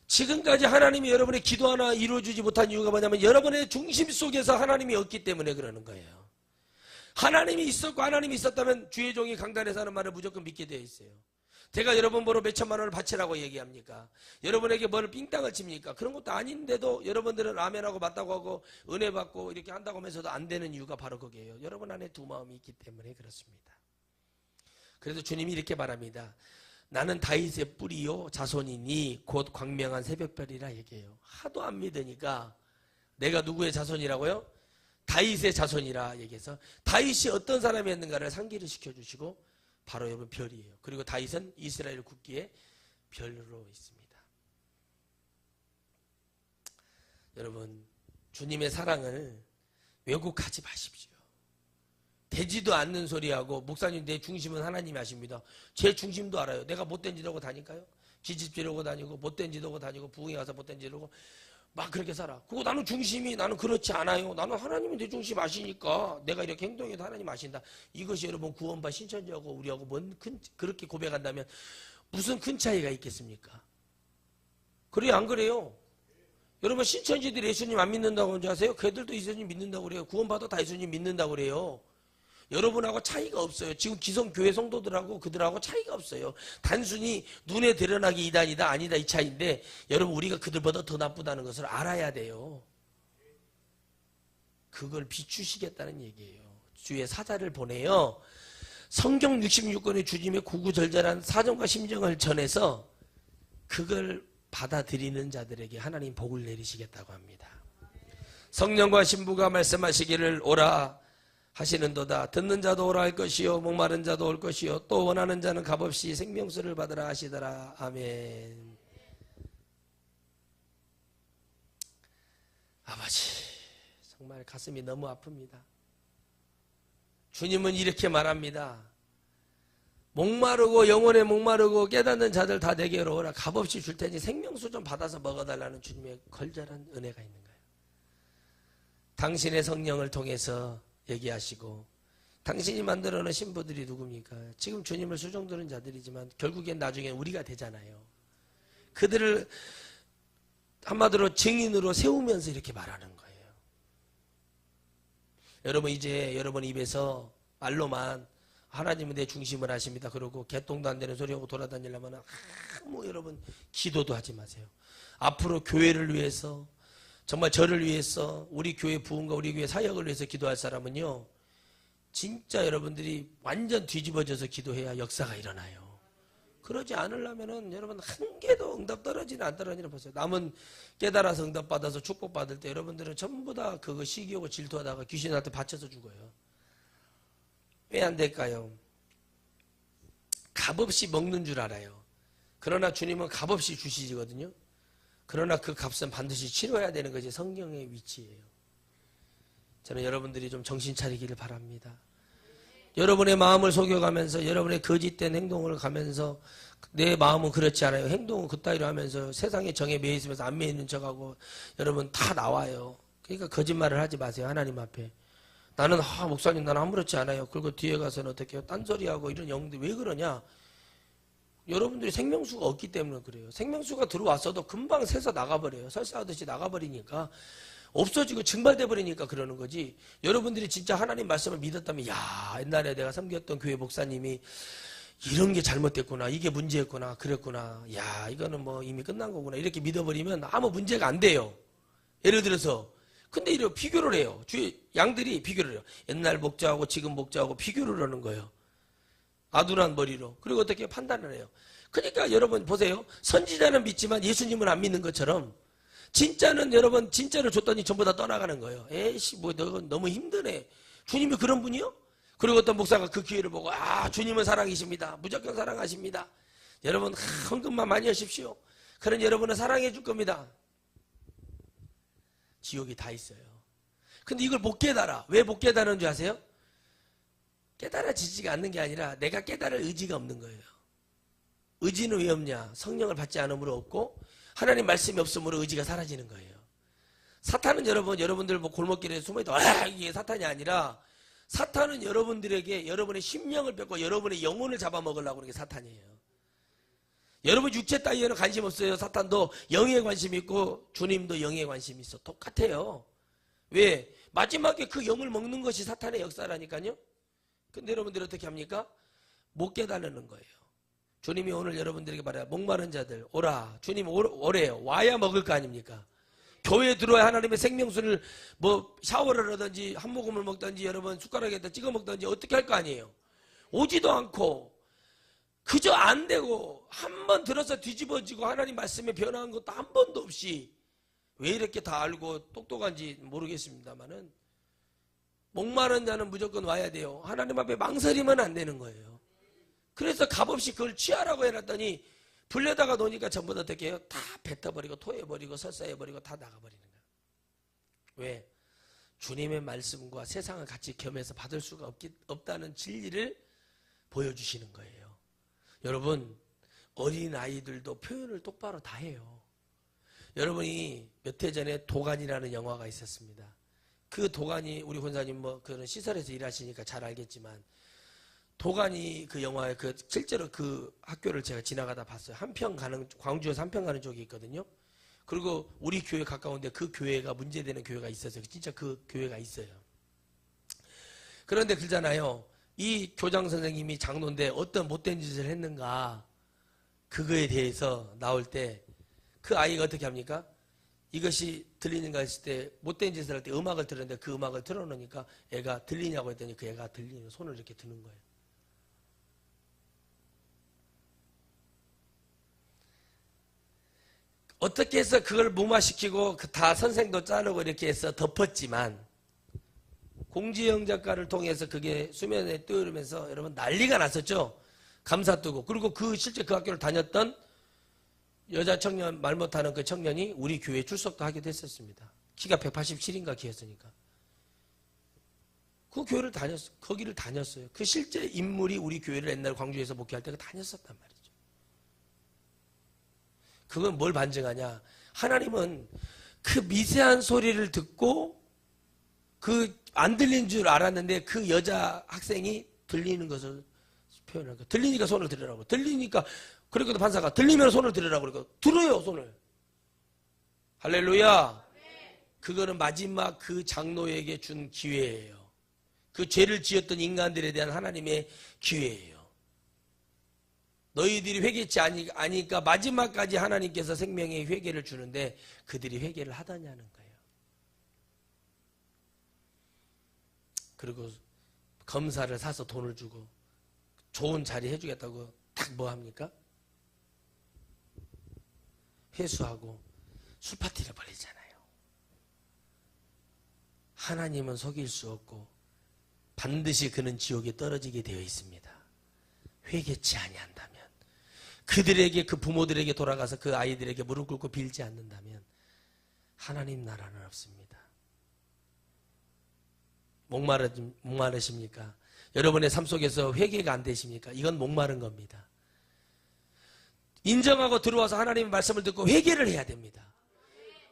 S1: 지금까지 하나님이 여러분의 기도 하나 이루어주지 못한 이유가 뭐냐면 여러분의 중심 속에서 하나님이 없기 때문에 그러는 거예요. 하나님이 있었고 하나님이 있었다면 주의 종이 강단에서 하는 말을 무조건 믿게 되어 있어요. 제가 여러분 보러 몇 천만 원을 바치라고 얘기합니까? 여러분에게 뭘 삥땅을 칩니까? 그런 것도 아닌데도 여러분들은 라면하고 맞다고 하고 은혜 받고 이렇게 한다고 하면서도 안 되는 이유가 바로 거기에요. 여러분 안에 두 마음이 있기 때문에 그렇습니다. 그래서 주님이 이렇게 말합니다. 나는 다윗의 뿌리요 자손이니 곧 광명한 새벽별이라 얘기해요. 하도 안 믿으니까 내가 누구의 자손이라고요? 다윗의 자손이라 얘기해서 다윗이 어떤 사람이었는가를 상기를 시켜주시고 바로 여러분 별이에요. 그리고 다윗은 이스라엘 국기의 별로 있습니다. 여러분 주님의 사랑을 왜곡하지 마십시오. 되지도 않는 소리하고 목사님 내 중심은 하나님이 아십니다. 제 중심도 알아요. 내가 못된 짓 하고 다닐까요? 기집지르고 다니고 못된 짓 하고 다니고 부흥에 가서 못된 짓 하고 막 그렇게 살아. 그리고 나는 중심이 나는 그렇지 않아요. 나는 하나님이 내 중심 아시니까 내가 이렇게 행동해도 하나님 아신다. 이것이 여러분 구원받 신천지하고 우리하고 그렇게 고백한다면 무슨 큰 차이가 있겠습니까? 그래요 안 그래요? 여러분 신천지들이 예수님 안 믿는다고 하는지 아세요? 걔들도 예수님 믿는다고 그래요. 구원받아 다 예수님 믿는다고 그래요. 여러분하고 차이가 없어요. 지금 기성교회 성도들하고 그들하고 차이가 없어요. 단순히 눈에 드러나기 이단이다 아니다 이 차이인데 여러분 우리가 그들보다 더 나쁘다는 것을 알아야 돼요. 그걸 비추시겠다는 얘기예요. 주의 사자를 보내요. 성경 66권의 주님의 구구절절한 사정과 심정을 전해서 그걸 받아들이는 자들에게 하나님 복을 내리시겠다고 합니다. 성령과 신부가 말씀하시기를 오라 하시는도다. 듣는 자도 오라 할 것이요 목마른 자도 올 것이요 또 원하는 자는 값없이 생명수를 받으라 하시더라. 아멘. 아버지 정말 가슴이 너무 아픕니다. 주님은 이렇게 말합니다. 목마르고 영혼에 목마르고 깨닫는 자들 다 내게로 오라. 값없이 줄 테니 생명수 좀 받아서 먹어달라는 주님의 걸절한 은혜가 있는 거예요. 당신의 성령을 통해서 얘기하시고 당신이 만들어놓은 신부들이 누굽니까? 지금 주님을 수종드는 자들이지만 결국엔 나중에 우리가 되잖아요. 그들을 한마디로 증인으로 세우면서 이렇게 말하는 거예요. 여러분 이제 여러분 입에서 말로만 하나님은 내 중심을 아십니다. 그러고 개똥도 안 되는 소리하고 돌아다니려면 아무 여러분 기도도 하지 마세요. 앞으로 교회를 위해서 정말 저를 위해서 우리 교회 부흥과 우리 교회 사역을 위해서 기도할 사람은요. 진짜 여러분들이 완전 뒤집어져서 기도해야 역사가 일어나요. 그러지 않으려면은 여러분 한 개도 응답 떨어지나 안 떨어지나 보세요. 남은 깨달아서 응답 받아서 축복 받을 때 여러분들은 전부 다 그거 시기하고 질투하다가 귀신한테 바쳐서 죽어요. 왜 안 될까요? 값없이 먹는 줄 알아요. 그러나 주님은 값없이 주시거든요. 그러나 그 값은 반드시 치러야 되는 것이 성경의 위치예요. 저는 여러분들이 좀 정신 차리기를 바랍니다. 여러분의 마음을 속여가면서 여러분의 거짓된 행동을 가면서 내 마음은 그렇지 않아요. 행동은 그따위로 하면서 세상의 정에 매여 있으면서 안 매이는 척하고 여러분 다 나와요. 그러니까 거짓말을 하지 마세요. 하나님 앞에. 나는 목사님 나는 아무렇지 않아요. 그리고 뒤에 가서는 어떻게 해요? 딴소리하고 이런 영들이 왜 그러냐? 여러분들이 생명수가 없기 때문에 그래요. 생명수가 들어왔어도 금방 새서 나가버려요. 설사하듯이 나가버리니까 없어지고 증발돼 버리니까 그러는 거지. 여러분들이 진짜 하나님 말씀을 믿었다면 야 옛날에 내가 섬겼던 교회 목사님이 이런 게 잘못됐구나. 이게 문제였구나. 그랬구나. 야 이거는 뭐 이미 끝난 거구나. 이렇게 믿어버리면 아무 문제가 안 돼요. 예를 들어서 근데 이렇게 비교를 해요. 주의 양들이 비교를 해요. 옛날 목자하고 지금 목자하고 비교를 하는 거예요. 아둔한 머리로. 그리고 어떻게 판단을 해요. 그러니까 여러분 보세요. 선지자는 믿지만 예수님은 안 믿는 것처럼 진짜는 여러분 진짜를 줬더니 전부 다 떠나가는 거예요. 에이씨 뭐 너 너무 힘드네. 주님이 그런 분이요? 그리고 어떤 목사가 그 기회를 보고 주님은 사랑이십니다. 무조건 사랑하십니다. 여러분 헌금만 많이 하십시오. 그런 여러분은 사랑해 줄 겁니다. 지옥이 다 있어요. 근데 이걸 못 깨달아. 왜 못 깨달은 줄 아세요? 깨달아지지가 않는 게 아니라 내가 깨달을 의지가 없는 거예요. 의지는 왜 없냐? 성령을 받지 않음으로 없고 하나님 말씀이 없으므로 의지가 사라지는 거예요. 사탄은 여러분들 뭐 골목길에 숨어있다 이게 사탄이 아니라 사탄은 여러분들에게 여러분의 심령을 뺏고 여러분의 영혼을 잡아먹으려고 그러는 게 사탄이에요. 여러분 육체 따위에는 관심 없어요. 사탄도 영에 관심 있고 주님도 영에 관심이 있어. 똑같아요. 왜? 마지막에 그 영을 먹는 것이 사탄의 역사라니까요. 근데 여러분들이 어떻게 합니까? 못 깨달는 거예요. 주님이 오늘 여러분들에게 말해요. 목마른 자들 오라. 주님 오래요. 와야 먹을 거 아닙니까? 교회에 들어와야 하나님의 생명수를 뭐 샤워를 하든지 한 모금을 먹든지 여러분 숟가락에다 찍어 먹든지 어떻게 할 거 아니에요. 오지도 않고 그저 안 되고 한 번 들어서 뒤집어지고 하나님 말씀에 변화한 것도 한 번도 없이 왜 이렇게 다 알고 똑똑한지 모르겠습니다만은 목마른 자는 무조건 와야 돼요. 하나님 앞에 망설이면 안 되는 거예요. 그래서 값없이 그걸 취하라고 해놨더니 불려다가 놓으니까 전부 다 어떻게 해요? 다 뱉어버리고 토해버리고 설사해버리고 다 나가버리는 거예요. 왜? 주님의 말씀과 세상을 같이 겸해서 받을 수가 없다는 진리를 보여주시는 거예요. 여러분 어린아이들도 표현을 똑바로 다 해요. 여러분이 몇 해 전에 도간이라는 영화가 있었습니다. 그 도간이 우리 권사님 뭐 그런 시설에서 일하시니까 잘 알겠지만 도간이 그 영화에 실제로 그 학교를 제가 지나가다 봤어요. 광주에서 한평 가는 쪽이 있거든요. 그리고 우리 교회 가까운데 그 교회가 문제되는 교회가 있어서 진짜 그 교회가 있어요. 그런데 그러잖아요. 이 교장 선생님이 장로인데 어떤 못된 짓을 했는가 그거에 대해서 나올 때 그 아이가 어떻게 합니까? 이것이 들리는가 했을 때 못된 짓을 할 때 음악을 들었는데 그 음악을 틀어놓으니까 애가 들리냐고 했더니 그 애가 들리는 손을 이렇게 드는 거예요. 어떻게 해서 그걸 무마시키고 다 선생도 자르고 이렇게 해서 덮었지만 공지영 작가를 통해서 그게 수면에 떠오르면서 여러분 난리가 났었죠. 감사 뜨고. 그리고 실제 그 학교를 다녔던 여자 청년, 말 못하는 그 청년이 우리 교회에 출석도 하기도 했었습니다. 키가 187인가 키였으니까. 그 교회를 거기를 다녔어요. 그 실제 인물이 우리 교회를 옛날 광주에서 목회할 때 다녔었단 말이죠. 그건 뭘 반증하냐? 하나님은 그 미세한 소리를 듣고 안 들린 줄 알았는데 그 여자 학생이 들리는 것을 표현한 거예요. 들리니까 손을 들으라고. 들리니까 그러니까 판사가 들리면 손을 들으라고 그러니까 들어요 손을. 할렐루야. 그거는 마지막 그 장로에게 준 기회예요. 그 죄를 지었던 인간들에 대한 하나님의 기회예요. 너희들이 회개치 아니까 마지막까지 하나님께서 생명의 회개를 주는데 그들이 회개를 하더냐는 거예요. 그리고 검사를 사서 돈을 주고 좋은 자리 해주겠다고 딱 뭐 합니까? 회수하고 술파티를 벌이잖아요. 하나님은 속일 수 없고 반드시 그는 지옥에 떨어지게 되어 있습니다. 회개치 아니한다면 그들에게 그 부모들에게 돌아가서 그 아이들에게 무릎 꿇고 빌지 않는다면 하나님 나라는 없습니다. 목마르십니까? 여러분의 삶 속에서 회개가 안 되십니까? 이건 목마른 겁니다. 인정하고 들어와서 하나님의 말씀을 듣고 회개를 해야 됩니다.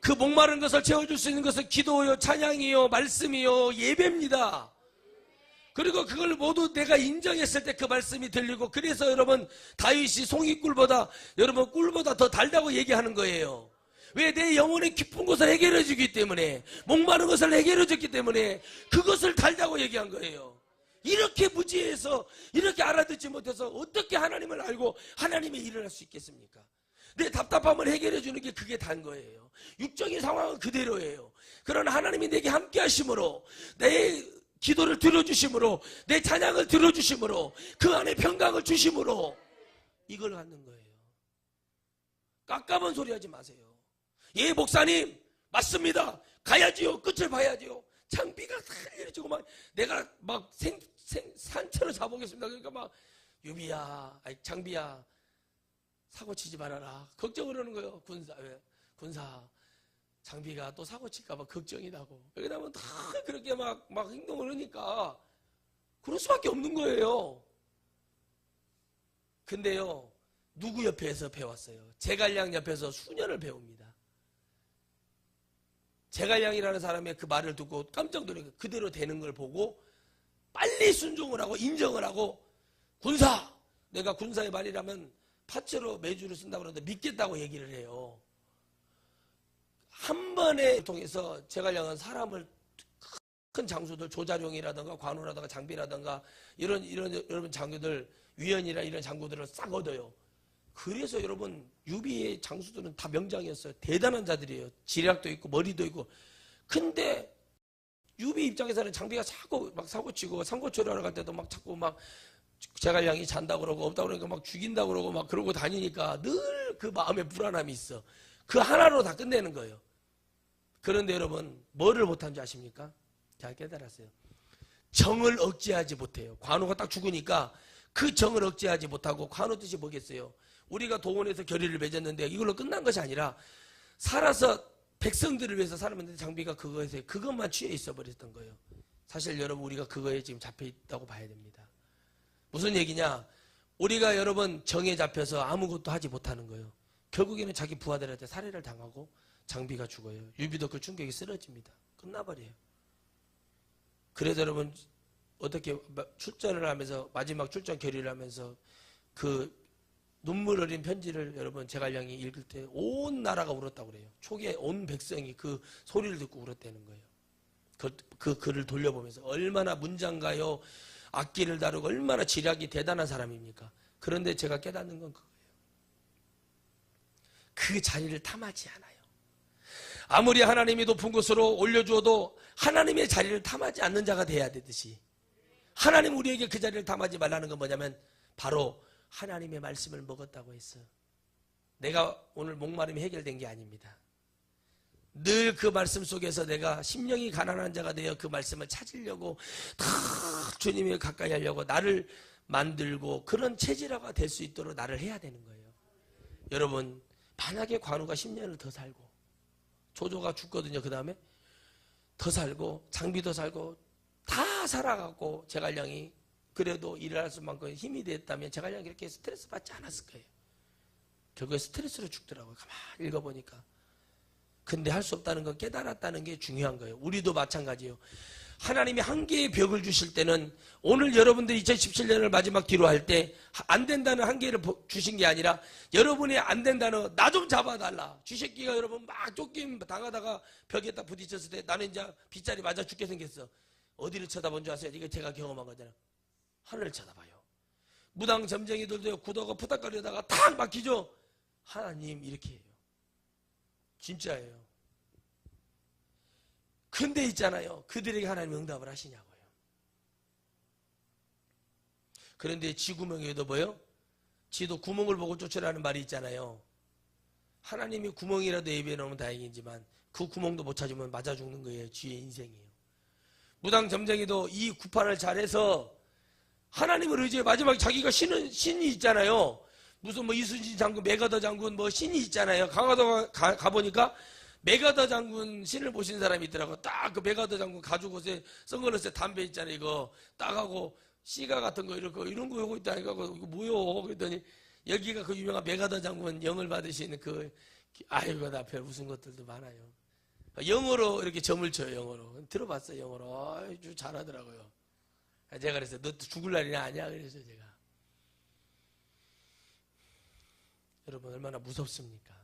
S1: 그 목마른 것을 채워줄 수 있는 것은 기도요, 찬양이요, 말씀이요, 예배입니다. 그리고 그걸 모두 내가 인정했을 때 그 말씀이 들리고 그래서 여러분 다윗이 송이꿀보다 여러분 꿀보다 더 달다고 얘기하는 거예요. 왜? 내 영혼의 깊은 곳을 해결해 주기 때문에 목마른 것을 해결해 줬기 때문에 그것을 달다고 얘기한 거예요. 이렇게 무지해서 이렇게 알아듣지 못해서 어떻게 하나님을 알고 하나님의 일을 할 수 있겠습니까? 내 답답함을 해결해 주는 게 그게 단 거예요. 육적인 상황은 그대로예요. 그러나 하나님이 내게 함께 하심으로 내 기도를 들어주심으로 내 찬양을 들어주심으로 그 안에 평강을 주심으로 이걸 갖는 거예요. 깜깜한 소리 하지 마세요. 예 목사님 맞습니다. 가야지요. 끝을 봐야지요. 장비가 다 이래지고 막 내가 막 산채로 잡아보겠습니다. 그러니까 막 유비야, 장비야 사고 치지 말아라. 걱정을 하는 거예요. 군사 장비가 또 사고 칠까봐 걱정이 나고. 여기 나면 다 그렇게 막 행동을 하니까 그럴 수밖에 없는 거예요. 근데요, 누구 옆에서 배웠어요? 제갈량 옆에서 수년을 배웁니다. 제갈량이라는 사람의 그 말을 듣고 깜짝 놀라고 그대로 되는 걸 보고 빨리 순종을 하고 인정을 하고 군사, 내가 군사의 발이라면 파츠로 매주를 쓴다고 그러는데 믿겠다고 얘기를 해요. 한 번에 통해서 제갈량은 사람을 큰 장수들 조자룡이라든가 관우라든가 장비라든가 이런 여러분 장교들 위원이라 이런 장교들을 싹 얻어요. 그래서 여러분 유비의 장수들은 다 명장이었어요. 대단한 자들이에요. 지략도 있고 머리도 있고. 근데 유비 입장에서는 장비가 자꾸 막 사고치고 상고초려하러 갈 때도 막 자꾸 막 제갈량이 잔다고 그러고 없다고 그러니까 막 죽인다고 그러고 막 그러고 다니니까 늘 그 마음에 불안함이 있어. 그 하나로 다 끝내는 거예요. 그런데 여러분 뭐를 못한 줄 아십니까? 잘 깨달았어요. 정을 억제하지 못해요. 관우가 딱 죽으니까 그 정을 억제하지 못하고 관우 뜻이 뭐겠어요? 우리가 동원해서 결의를 맺었는데 이걸로 끝난 것이 아니라 살아서 백성들을 위해서 살았는데 장비가 그것만 취해 있어 버렸던 거예요. 사실 여러분 우리가 그거에 지금 잡혀 있다고 봐야 됩니다. 무슨 얘기냐? 우리가 여러분 정에 잡혀서 아무것도 하지 못하는 거예요. 결국에는 자기 부하들한테 살해를 당하고 장비가 죽어요. 유비도 그 충격이 쓰러집니다. 끝나버려요. 그래서 여러분 어떻게 출전을 하면서 마지막 출전 결의를 하면서 그 눈물 어린 편지를 여러분 제갈량이 읽을 때 온 나라가 울었다고 그래요. 초기에 온 백성이 그 소리를 듣고 울었다는 거예요. 그 글을 돌려보면서 얼마나 문장가요, 악기를 다루고 얼마나 지략이 대단한 사람입니까? 그런데 제가 깨닫는 건 그거예요. 그 자리를 탐하지 않아요. 아무리 하나님이 높은 곳으로 올려주어도 하나님의 자리를 탐하지 않는 자가 돼야 되듯이 하나님 우리에게 그 자리를 탐하지 말라는 건 뭐냐면 바로 하나님의 말씀을 먹었다고 했어요. 내가 오늘 목마름이 해결된 게 아닙니다. 늘 그 말씀 속에서 내가 심령이 가난한 자가 되어 그 말씀을 찾으려고 다 주님에 가까이 하려고 나를 만들고 그런 체질화가 될 수 있도록 나를 해야 되는 거예요. 여러분 만약에 관우가 10년을 더 살고 조조가 죽거든요. 그 다음에 더 살고 장비도 살고 다 살아가고 제갈량이 그래도 일을 할 수만큼 힘이 됐다면 제갈량이 그렇게 스트레스 받지 않았을 거예요. 결국에 스트레스로 죽더라고요. 가만히 읽어보니까. 근데 할 수 없다는 건 깨달았다는 게 중요한 거예요. 우리도 마찬가지예요. 하나님이 한계의 벽을 주실 때는 오늘 여러분들이 2017년을 마지막 뒤로 할 때 안 된다는 한계를 주신 게 아니라 여러분이 안 된다는 나 좀 잡아달라. 쥐새끼가 여러분 막 쫓김 당하다가 벽에 딱 부딪혔을 때 나는 이제 빗자리 맞아 죽게 생겼어. 어디를 쳐다본 줄 아세요? 이거 제가 경험한 거잖아요. 하늘을 쳐다봐요. 무당 점쟁이들도 구더가 푸닥거리다가 탁 막히죠. 하나님 이렇게 해요. 진짜예요. 근데 있잖아요. 그들에게 하나님 응답을 하시냐고요. 그런데 지 구멍에도 뭐요? 지도 구멍을 보고 쫓으라는 말이 있잖아요. 하나님이 구멍이라도 예비해 놓으면 다행이지만 그 구멍도 못 찾으면 맞아 죽는 거예요. 지의 인생이에요. 무당 점쟁이도 이 구판을 잘해서 하나님을 의지해 마지막에 자기가 신이 있잖아요. 무슨 뭐 이순신 장군, 메가더 장군 뭐 신이 있잖아요. 강화도 가보니까 메가더 장군 신을 보신 사람이 있더라고. 딱 그 메가더 장군 가죽 옷에 선글라스에 담배 있잖아요. 이거 딱 하고 시가 같은 거 이런 거 하고 있다니까 이거 뭐요? 그랬더니 여기가 그 유명한 메가더 장군 영을 받으신 그 아이고 나 별 웃은 것들도 많아요. 영어로 이렇게 점을 쳐요. 영어로 들어봤어요. 영어로 아주 잘하더라고요. 제가 그랬어요. 너 죽을 날이냐 아니야? 그래서 제가 여러분 얼마나 무섭습니까?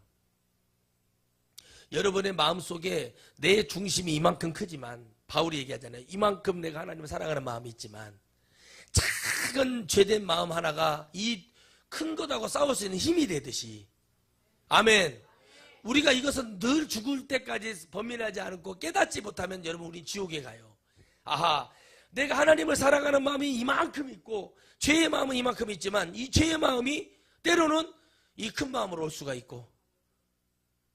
S1: 여러분의 마음속에 내 중심이 이만큼 크지만 바울이 얘기하잖아요. 이만큼 내가 하나님을 사랑하는 마음이 있지만 작은 죄된 마음 하나가 이 큰 것하고 싸울 수 있는 힘이 되듯이 아멘. 우리가 이것은 늘 죽을 때까지 범인하지 않고 깨닫지 못하면 여러분 우리 지옥에 가요. 아하, 내가 하나님을 사랑하는 마음이 이만큼 있고 죄의 마음은 이만큼 있지만 이 죄의 마음이 때로는 이 큰 마음으로 올 수가 있고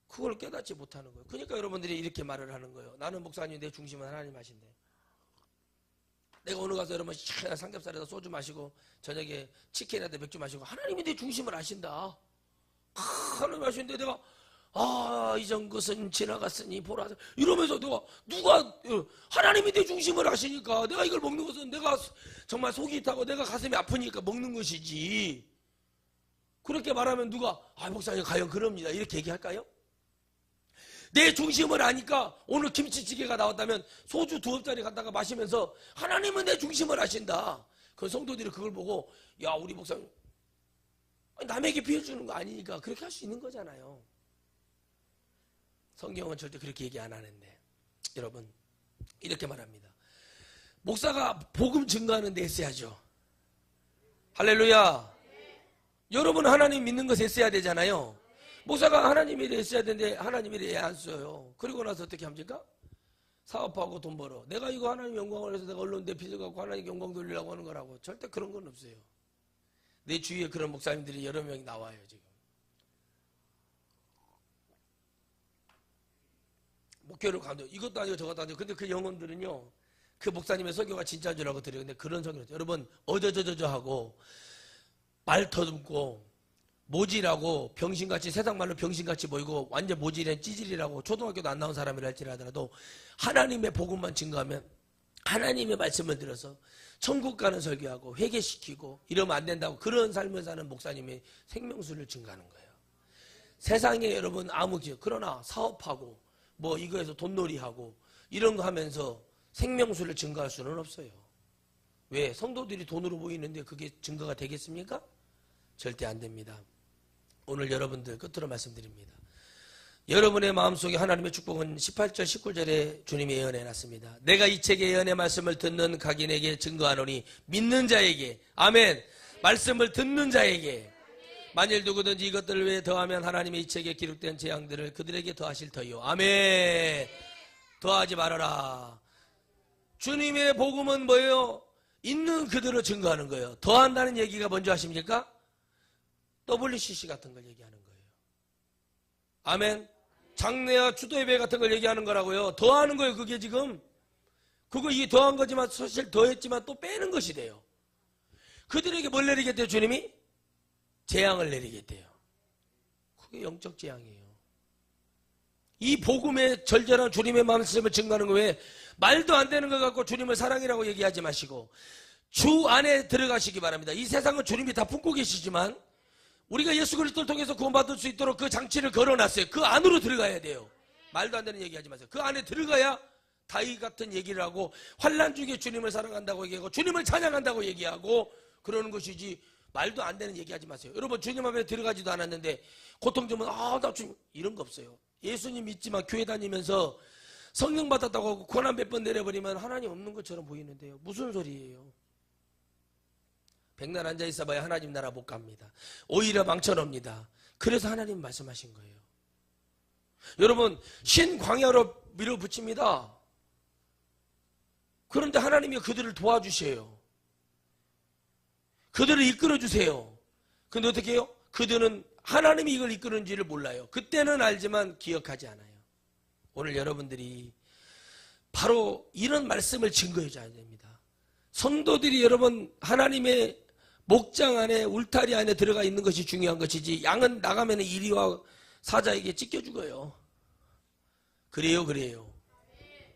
S1: 그걸 깨닫지 못하는 거예요. 그러니까 여러분들이 이렇게 말을 하는 거예요. 나는 목사님 내 중심은 하나님 하신대. 내가 오늘 가서 여러분 시원한 삼겹살에다 소주 마시고 저녁에 치킨에다 맥주 마시고 하나님이 내 중심을 아신다. 하나님 아시는데 내가 이전 것은 지나갔으니 보라 이러면서 누가 하나님이 내 중심을 아시니까 내가 이걸 먹는 것은 내가 정말 속이 타고 내가 가슴이 아프니까 먹는 것이지. 그렇게 말하면 누가 목사님 과연 그럽니다 이렇게 얘기할까요? 내 중심을 아니까 오늘 김치찌개가 나왔다면 소주 2컵짜리 갖다가 마시면서 하나님은 내 중심을 아신다. 그 성도들이 그걸 보고 야 우리 목사님 남에게 비워주는 거 아니니까 그렇게 할 수 있는 거잖아요. 성경은 절대 그렇게 얘기 안 하는데 여러분 이렇게 말합니다. 목사가 복음 증거하는 데 애써야죠. 할렐루야. 여러분 하나님 믿는 것에 애써야 되잖아요. 목사가 하나님 일에 애써야 되는데 하나님 일에 애 안 써요. 그리고 나서 어떻게 합니까? 사업하고 돈 벌어. 내가 이거 하나님 영광을 해서 내가 언론 대피를 갖고 하나님 영광 돌리려고 하는 거라고. 절대 그런 건 없어요. 내 주위에 그런 목사님들이 여러 명이 나와요 지금. 목회를 가도 이것도 아니고 저것도 아니고 근데 그 영혼들은요 그 목사님의 설교가 진짜인 줄 알고 들어요. 근데 그런 설교는 여러분 어저저저저 하고 말 더듬고 모질하고 병신같이 세상 말로 병신같이 보이고 완전 모질한 찌질이라고 초등학교도 안 나온 사람이라 할지라도 하나님의 복음만 증거하면 하나님의 말씀을 들어서 천국 가는 설교하고 회개시키고 이러면 안 된다고 그런 삶을 사는 목사님의 생명수를 증거하는 거예요. 세상에 여러분 아무 기회 그러나 사업하고 뭐 이거에서 돈놀이하고 이런 거 하면서 생명수를 증거할 수는 없어요. 왜? 성도들이 돈으로 보이는데 그게 증거가 되겠습니까? 절대 안 됩니다. 오늘 여러분들 끝으로 말씀드립니다. 여러분의 마음속에 하나님의 축복은 18절 19절에 주님이 예언해놨습니다. 내가 이 책의 예언의 말씀을 듣는 각인에게 증거하노니 믿는 자에게 아멘 말씀을 듣는 자에게 만일 누구든지 이것들을 위해 더하면 하나님의 이 책에 기록된 재앙들을 그들에게 더하실 터이요 아멘. 더하지 말아라. 주님의 복음은 뭐예요? 있는 그대로 증거하는 거예요. 더한다는 얘기가 뭔지 아십니까? WCC 같은 걸 얘기하는 거예요. 아멘. 장례와 추도예배 같은 걸 얘기하는 거라고요. 더하는 거예요. 그게 지금 그거 이게 더한 거지만 사실 더했지만 또 빼는 것이 돼요. 그들에게 뭘 내리겠대요? 주님이 재앙을 내리겠대요. 그게 영적 재앙이에요. 이 복음의 절절한 주님의 말씀을 증거하는 거에 말도 안 되는 것 갖고 주님을 사랑이라고 얘기하지 마시고 주 안에 들어가시기 바랍니다. 이 세상은 주님이 다 품고 계시지만 우리가 예수 그리스도를 통해서 구원받을 수 있도록 그 장치를 걸어놨어요. 그 안으로 들어가야 돼요. 말도 안 되는 얘기하지 마세요. 그 안에 들어가야 다윗 같은 얘기를 하고 환난 중에 주님을 사랑한다고 얘기하고 주님을 찬양한다고 얘기하고 그러는 것이지 말도 안 되는 얘기하지 마세요. 여러분 주님 앞에 들어가지도 않았는데 고통 좀 나 주님 이런 거 없어요. 예수님 믿지만 교회 다니면서 성령 받았다고 하고 고난 몇 번 내려버리면 하나님 없는 것처럼 보이는데요. 무슨 소리예요? 백날 앉아 있어봐야 하나님 나라 못 갑니다. 오히려 망쳐놉니다. 그래서 하나님 말씀하신 거예요. 여러분 신 광야로 밀어붙입니다. 그런데 하나님이 그들을 도와주세요. 그들을 이끌어주세요. 근데 어떻게 해요? 그들은 하나님이 이걸 이끄는지를 몰라요. 그때는 알지만 기억하지 않아요. 오늘 여러분들이 바로 이런 말씀을 증거해 줘야 됩니다. 성도들이 여러분 하나님의 목장 안에 울타리 안에 들어가 있는 것이 중요한 것이지 양은 나가면 이리와 사자에게 찢겨 죽어요. 그래요.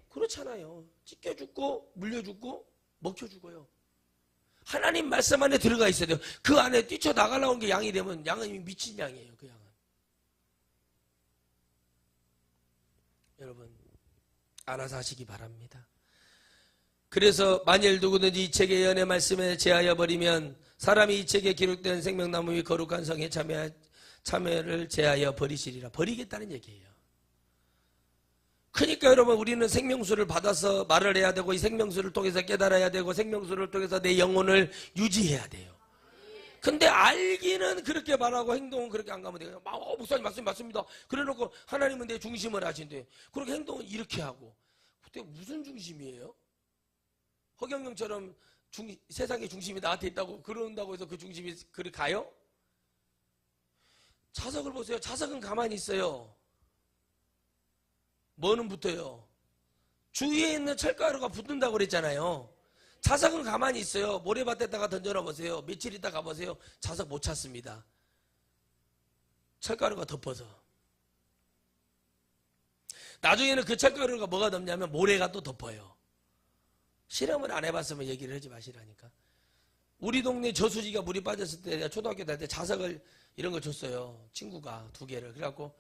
S1: 그렇잖아요. 찢겨 죽고 물려 죽고 먹혀 죽어요. 하나님 말씀 안에 들어가 있어야 돼요. 그 안에 뛰쳐나가려는 게 양이 되면 양은 이미 미친 양이에요. 그 양은. 여러분 알아서 하시기 바랍니다. 그래서 만일 누구든지 이 책의 예언의 말씀에 제하여 버리면 사람이 이 책에 기록된 생명나무 위 거룩한 성에 참여를 제하여 버리시리라. 버리겠다는 얘기예요. 그러니까 여러분 우리는 생명수를 받아서 말을 해야 되고 이 생명수를 통해서 깨달아야 되고 생명수를 통해서 내 영혼을 유지해야 돼요. 근데 알기는 그렇게 말하고 행동은 그렇게 안 가면 돼요. 목사님 맞습니다. 그래놓고 하나님은 내 중심을 하신대. 그렇게 행동은 이렇게 하고. 그때 무슨 중심이에요? 허경영처럼 세상의 중심이 나한테 있다고 그런다고 해서 그 중심이 그리 가요? 자석을 보세요. 자석은 가만히 있어요. 뭐는 붙어요? 주위에 있는 철가루가 붙는다고 그랬잖아요. 자석은 가만히 있어요. 모래밭에다가 던져놔 보세요. 며칠 있다 가보세요. 자석 못 찾습니다. 철가루가 덮어서. 나중에는 그 철가루가 뭐가 덮냐면 모래가 또 덮어요. 실험을 안 해봤으면 얘기를 하지 마시라니까. 우리 동네 저수지가 물이 빠졌을 때 내가 초등학교 다닐 때 자석을 이런 걸 줬어요. 친구가 2개를. 그래갖고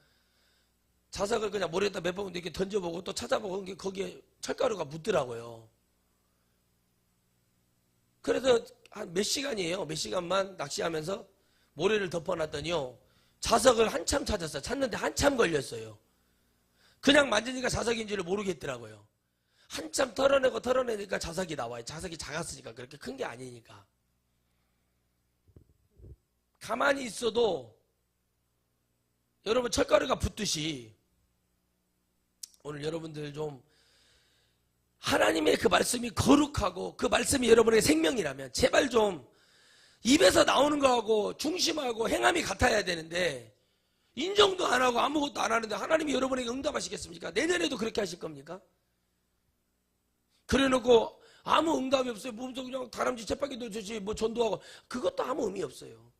S1: 자석을 그냥 모래에다 몇 번 이렇게 던져보고 또 찾아보고 거기에 철가루가 묻더라고요. 그래서 한 몇 시간이에요. 몇 시간만 낚시하면서 모래를 덮어놨더니요. 자석을 한참 찾았어요. 찾는데 한참 걸렸어요. 그냥 만지니까 자석인지를 모르겠더라고요. 한참 털어내니까 자석이 나와요. 자석이 작았으니까, 그렇게 큰 게 아니니까. 가만히 있어도 여러분 철가루가 붙듯이 오늘 여러분들 좀 하나님의 그 말씀이 거룩하고 그 말씀이 여러분의 생명이라면 제발 좀 입에서 나오는 거하고 중심하고 행함이 같아야 되는데 인정도 안 하고 아무것도 안 하는데 하나님이 여러분에게 응답하시겠습니까? 내년에도 그렇게 하실 겁니까? 그래놓고 아무 응답이 없어요. 몸소 그냥 다람쥐 쳇바퀴도 주지 뭐 전도하고 그것도 아무 의미 없어요.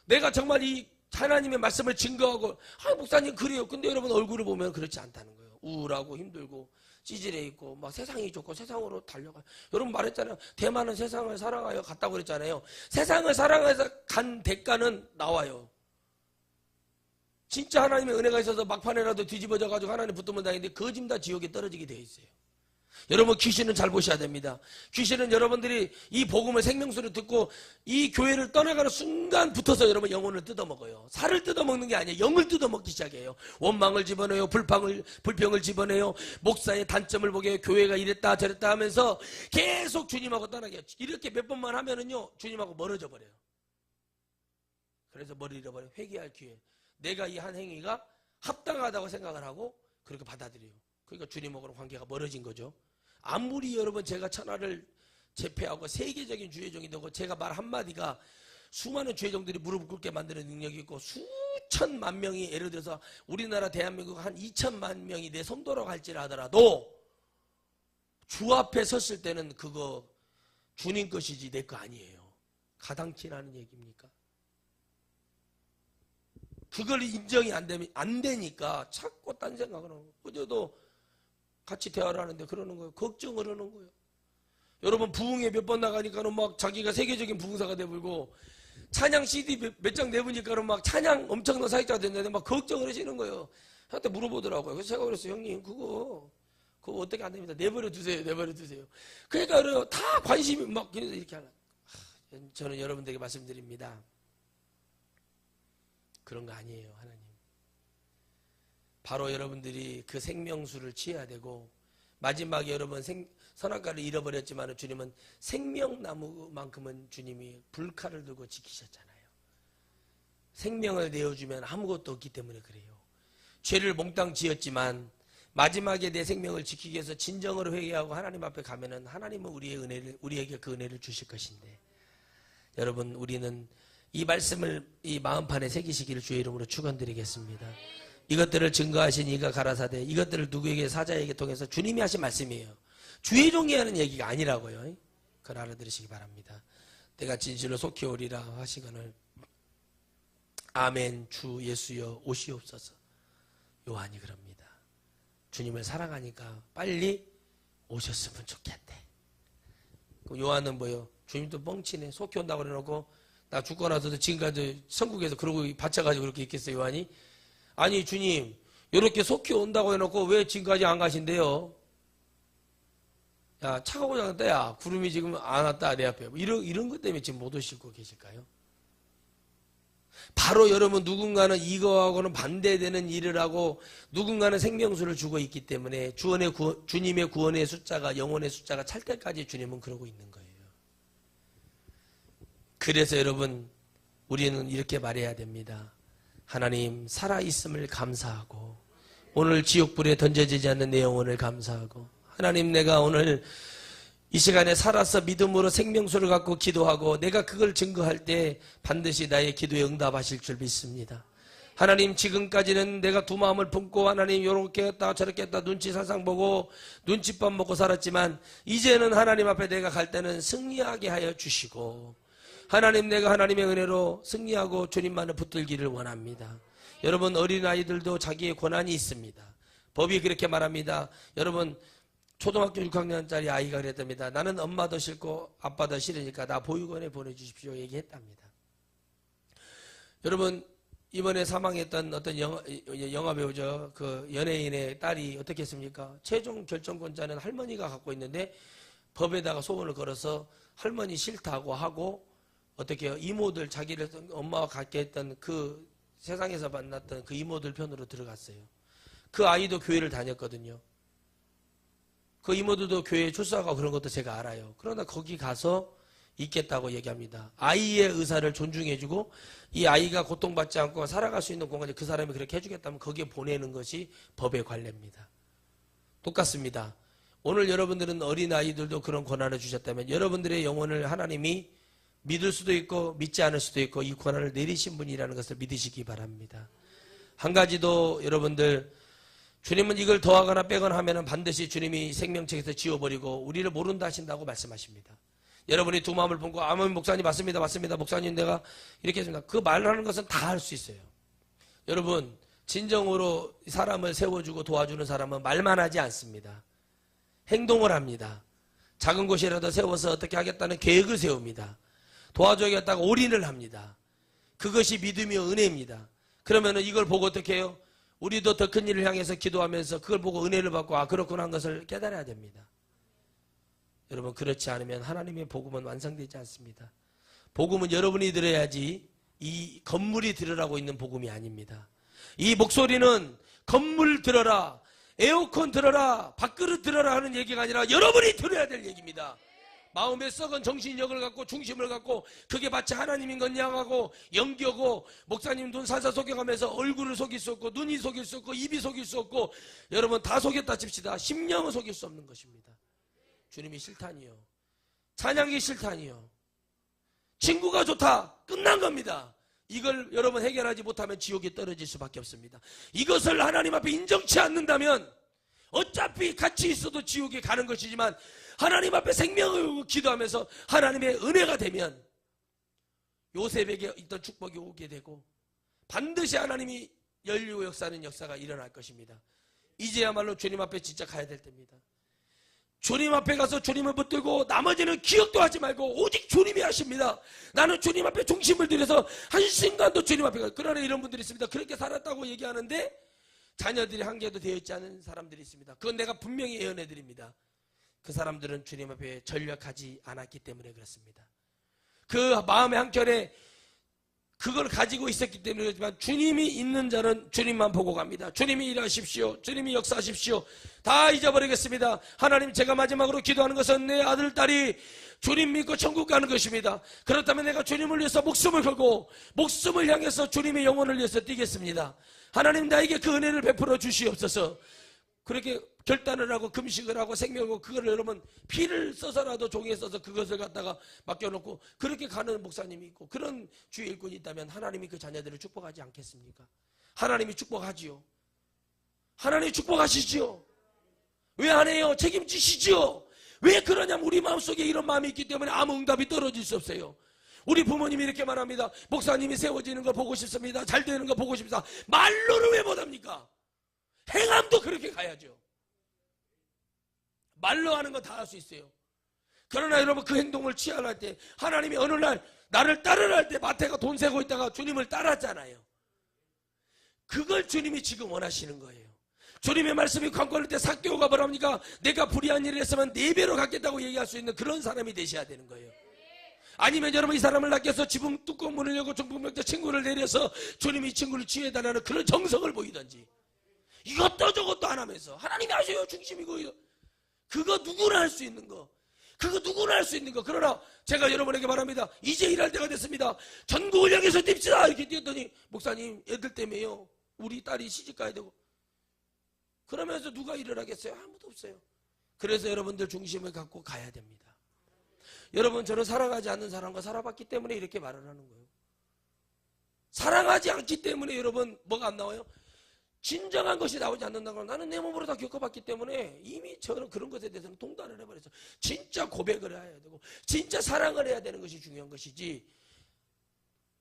S1: 내가 정말 이 하나님의 말씀을 증거하고 목사님 그래요. 근데 여러분 얼굴을 보면 그렇지 않다는 거예요. 우울하고 힘들고 찌질해 있고 막 세상이 좋고 세상으로 달려가요. 여러분 말했잖아요. 대만은 세상을 사랑하여 갔다고 그랬잖아요. 세상을 사랑해서 간 대가는 나와요. 진짜 하나님의 은혜가 있어서 막판에라도 뒤집어져가지고 하나님 붙으면 다행인데 거짐 다 지옥에 떨어지게 돼 있어요. 여러분 귀신은 잘 보셔야 됩니다. 귀신은 여러분들이 이 복음을 생명수를 듣고 이 교회를 떠나가는 순간부터서 여러분 영혼을 뜯어먹어요. 살을 뜯어먹는 게 아니에요. 영을 뜯어먹기 시작해요. 원망을 집어넣어요. 불평을 집어넣어요. 목사의 단점을 보게 해요. 교회가 이랬다 저랬다 하면서 계속 주님하고 떠나게 해요. 이렇게 몇 번만 하면은요 주님하고 멀어져 버려요. 그래서 머리 잃어버려요. 회개할 기회. 내가 이 한 행위가 합당하다고 생각을 하고 그렇게 받아들여요. 그러니까 주님하고는 관계가 멀어진 거죠. 아무리 여러분 제가 천하를 제패하고 세계적인 주의종이 되고 제가 말 한마디가 수많은 주의종들이 무릎 꿇게 만드는 능력이 있고 수천만 명이 예를 들어서 우리나라 대한민국 한 2천만 명이 내 손도로 갈지라 하더라도 주 앞에 섰을 때는 그거 주님 것이지 내 거 아니에요. 가당키라는 얘기입니까? 그걸 인정이 안 되니까 자꾸 딴 생각을 하고 어제도 같이 대화를 하는데 그러는 거예요. 걱정을 하는 거예요. 여러분 부흥회 몇 번 나가니까는 막 자기가 세계적인 부흥사가 돼버리고 찬양 CD 몇 장 내보니까는 막 찬양 엄청난 사역자가 됐는데 막 걱정을 하시는 거예요. 저한테 물어보더라고요. 그래서 제가 그랬어요. 형님 그거 어떻게 안 됩니다. 내버려 두세요. 그러니까 다 관심이 막 이렇게 하나. 저는 여러분들에게 말씀드립니다. 그런 거 아니에요. 하나님. 바로 여러분들이 그 생명수를 취해야 되고 마지막에 여러분 선악과를 잃어버렸지만 주님은 생명나무만큼은 주님이 불칼을 들고 지키셨잖아요. 생명을 내어주면 아무것도 없기 때문에 그래요. 죄를 몽땅 지었지만 마지막에 내 생명을 지키기 위해서 진정으로 회개하고 하나님 앞에 가면은 하나님은 우리에게 그 은혜를 주실 것인데 여러분 우리는 이 말씀을 이 마음판에 새기시기를 주의 이름으로 축원드리겠습니다. 이것들을 증거하신 이가 가라사대 이것들을 누구에게 사자에게 통해서 주님이 하신 말씀이에요. 주의 종이 하는 얘기가 아니라고요. 그걸 알아들으시기 바랍니다. 내가 진실로 속히 오리라 하시거늘 아멘 주 예수여 오시옵소서. 요한이 그럽니다. 주님을 사랑하니까 빨리 오셨으면 좋겠대. 요한은 뭐요? 주님도 뻥치네. 속히 온다고 그래놓고 나 죽고 나서도 지금까지 천국에서 그러고 받쳐가지고 그렇게 있겠어요. 요한이? 아니 주님 이렇게 속히 온다고 해놓고 왜 지금까지 안 가신대요? 야 차가고 자는데 야 구름이 지금 안 왔다 내 앞에 이런 것 때문에 지금 못 오시고 계실까요? 바로 여러분 누군가는 이거하고는 반대되는 일을 하고 누군가는 생명수를 주고 있기 때문에 주님의 구원의 숫자가 영혼의 숫자가 찰 때까지 주님은 그러고 있는 거예요. 그래서 여러분 우리는 이렇게 말해야 됩니다. 하나님 살아있음을 감사하고 오늘 지옥불에 던져지지 않는 내 영혼을 감사하고 하나님 내가 오늘 이 시간에 살아서 믿음으로 생명수를 갖고 기도하고 내가 그걸 증거할 때 반드시 나의 기도에 응답하실 줄 믿습니다. 하나님 지금까지는 내가 두 마음을 품고 하나님 요렇게 했다 저렇게 했다 눈치 사상 보고 눈칫밥 먹고 살았지만 이제는 하나님 앞에 내가 갈 때는 승리하게 하여 주시고 하나님 내가 하나님의 은혜로 승리하고 주님만을 붙들기를 원합니다. 여러분 어린아이들도 자기의 권한이 있습니다. 법이 그렇게 말합니다. 여러분 초등학교 6학년짜리 아이가 그랬답니다. 나는 엄마도 싫고 아빠도 싫으니까 나 보육원에 보내주십시오 얘기했답니다. 여러분 이번에 사망했던 어떤 영화 배우죠. 그 연예인의 딸이 어떻게 했습니까? 최종 결정권자는 할머니가 갖고 있는데 법에다가 소원을 걸어서 할머니 싫다고 하고 어떻게 해요? 이모들 자기를 엄마와 같게 했던 그 세상에서 만났던 그 이모들 편으로 들어갔어요. 그 아이도 교회를 다녔거든요. 그 이모들도 교회에 출석하고 그런 것도 제가 알아요. 그러나 거기 가서 있겠다고 얘기합니다. 아이의 의사를 존중해주고 이 아이가 고통받지 않고 살아갈 수 있는 공간에 그 사람이 그렇게 해주겠다면 거기에 보내는 것이 법의 관례입니다. 똑같습니다. 오늘 여러분들은 어린아이들도 그런 권한을 주셨다면 여러분들의 영혼을 하나님이 믿을 수도 있고 믿지 않을 수도 있고 이 권한을 내리신 분이라는 것을 믿으시기 바랍니다. 한 가지 더 여러분들, 주님은 이걸 더하거나 빼거나 하면 반드시 주님이 생명책에서 지워버리고 우리를 모른다 하신다고 말씀하십니다. 여러분이 두 마음을 품고 아멘 목사님 맞습니다. 목사님 내가 이렇게 했습니다. 그 말하는 것은 다 할 수 있어요. 여러분 진정으로 사람을 세워주고 도와주는 사람은 말만 하지 않습니다. 행동을 합니다. 작은 곳이라도 세워서 어떻게 하겠다는 계획을 세웁니다. 도와줘야겠다고 올인을 합니다. 그것이 믿음이요 은혜입니다. 그러면 이걸 보고 어떻게 해요? 우리도 더 큰 일을 향해서 기도하면서 그걸 보고 은혜를 받고 아 그렇구나 하는 것을 깨달아야 됩니다. 여러분 그렇지 않으면 하나님의 복음은 완성되지 않습니다. 복음은 여러분이 들어야지 이 건물이 들으라고 있는 복음이 아닙니다. 이 목소리는 건물 들어라, 에어컨 들어라, 밥그릇 들어라 하는 얘기가 아니라 여러분이 들어야 될 얘기입니다. 마음에 썩은 정신력을 갖고 중심을 갖고 그게 마치 하나님인 것 양하고 연기하고 목사님 눈 살살 속여가면서 얼굴을 속일 수 없고 눈이 속일 수 없고 입이 속일 수 없고 여러분 다 속였다 칩시다. 심령은 속일 수 없는 것입니다. 주님이 싫다니요. 찬양이 싫다니요. 친구가 좋다. 끝난 겁니다. 이걸 여러분 해결하지 못하면 지옥에 떨어질 수밖에 없습니다. 이것을 하나님 앞에 인정치 않는다면 어차피 같이 있어도 지옥에 가는 것이지만 하나님 앞에 생명을 기도하면서 하나님의 은혜가 되면 요셉에게 있던 축복이 오게 되고 반드시 하나님이 인류 역사는 역사가 일어날 것입니다. 이제야말로 주님 앞에 진짜 가야 될 때입니다. 주님 앞에 가서 주님을 붙들고 나머지는 기억도 하지 말고 오직 주님이 하십니다. 나는 주님 앞에 중심을 들여서 한순간도 주님 앞에 가요. 그러나 이런 분들이 있습니다. 그렇게 살았다고 얘기하는데 자녀들이 한 개도 되어 있지 않은 사람들이 있습니다. 그건 내가 분명히 예언해 드립니다. 그 사람들은 주님 앞에 전력하지 않았기 때문에 그렇습니다. 그 마음의 한켠에 그걸 가지고 있었기 때문에 그렇지만 주님이 있는 자는 주님만 보고 갑니다. 주님이 일하십시오. 주님이 역사하십시오. 다 잊어버리겠습니다. 하나님 제가 마지막으로 기도하는 것은 내 아들 딸이 주님 믿고 천국 가는 것입니다. 그렇다면 내가 주님을 위해서 목숨을 걸고 목숨을 향해서 주님의 영혼을 위해서 뛰겠습니다. 하나님 나에게 그 은혜를 베풀어 주시옵소서. 그렇게 결단을 하고 금식을 하고 생명을 하고 그걸 여러분 피를 써서라도 종이에 써서 그것을 갖다가 맡겨놓고 그렇게 가는 목사님이 있고 그런 주의 일꾼이 있다면 하나님이 그 자녀들을 축복하지 않겠습니까? 하나님이 축복하지요. 하나님이 축복하시지요. 왜 안 해요? 책임지시지요. 왜 그러냐면 우리 마음속에 이런 마음이 있기 때문에 아무 응답이 떨어질 수 없어요. 우리 부모님이 이렇게 말합니다. 목사님이 세워지는 거 보고 싶습니다. 잘 되는 거 보고 싶습니다. 말로는 왜 못합니까? 행함도 그렇게 가야죠. 말로 하는 건 다 할 수 있어요. 그러나 여러분 그 행동을 취할 때 하나님이 어느 날 나를 따르라 할 때 마태가 돈 세고 있다가 주님을 따랐잖아요. 그걸 주님이 지금 원하시는 거예요. 주님의 말씀이 광고할 때 삭개오가 뭐랍니까? 내가 불의한 일을 했으면 4배로 갚겠다고 얘기할 수 있는 그런 사람이 되셔야 되는 거예요. 아니면 여러분 이 사람을 낚여서 지붕 뚜껑 문을 열고 중풍병자 친구를 내려서 주님이 이 친구를 치유해달라는 그런 정성을 보이든지 이것도 저것도 안 하면서 하나님이 아셔요. 중심이고 그거 누구나 할 수 있는 거. 그거 누구나 할 수 있는 거. 그러나 제가 여러분에게 말합니다. 이제 일할 때가 됐습니다. 전국을 향해서 뜁시다. 이렇게 뛰었더니 목사님 애들 때문에요. 우리 딸이 시집 가야 되고. 그러면서 누가 일을 하겠어요? 아무도 없어요. 그래서 여러분들 중심을 갖고 가야 됩니다. 여러분 저는 사랑하지 않는 사람과 살아봤기 때문에 이렇게 말을 하는 거예요. 사랑하지 않기 때문에 여러분 뭐가 안 나와요? 진정한 것이 나오지 않는다고 나는 내 몸으로 다 겪어봤기 때문에 이미 저는 그런 것에 대해서는 통달을 해버렸어. 진짜 고백을 해야 되고 진짜 사랑을 해야 되는 것이 중요한 것이지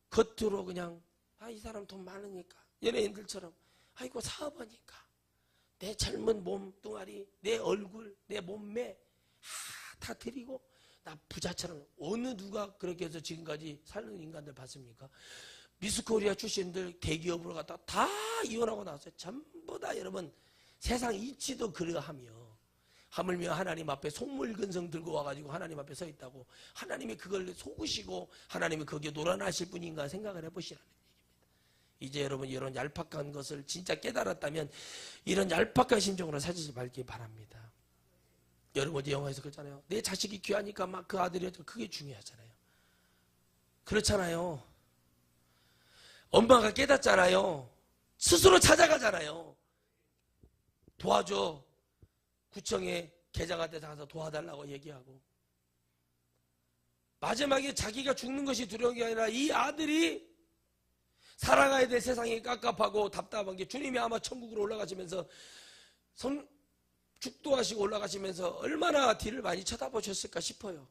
S1: 겉으로 그냥 이 사람 돈 많으니까 연예인들처럼 아이고 사업하니까 내 젊은 몸뚱아리 내 얼굴 내 몸매 다 드리고 나 부자처럼 어느 누가 그렇게 해서 지금까지 사는 인간들 봤습니까? 미스코리아 출신들 대기업으로 갔다가 다 이혼하고 나왔어요. 전부 다 여러분 세상 이치도 그러하며 하물며 하나님 앞에 속물근성 들고 와가지고 하나님 앞에 서 있다고 하나님이 그걸 속으시고 하나님이 거기에 놀아나실 분인가 생각을 해보시라는 얘기입니다. 이제 여러분 이런 얄팍한 것을 진짜 깨달았다면 이런 얄팍한 심정으로 사지 말기 바랍니다. 여러분 어제 영화에서 그랬잖아요. 내 자식이 귀하니까 막 그 아들이 그게 중요하잖아요. 그렇잖아요. 엄마가 깨닫잖아요. 스스로 찾아가잖아요. 도와줘. 구청에 계장한테 가서 도와달라고 얘기하고 마지막에 자기가 죽는 것이 두려운 게 아니라 이 아들이 살아가야 될 세상이 깝깝하고 답답한 게 주님이 아마 천국으로 올라가시면서 축도하시고 올라가시면서 얼마나 뒤를 많이 쳐다보셨을까 싶어요.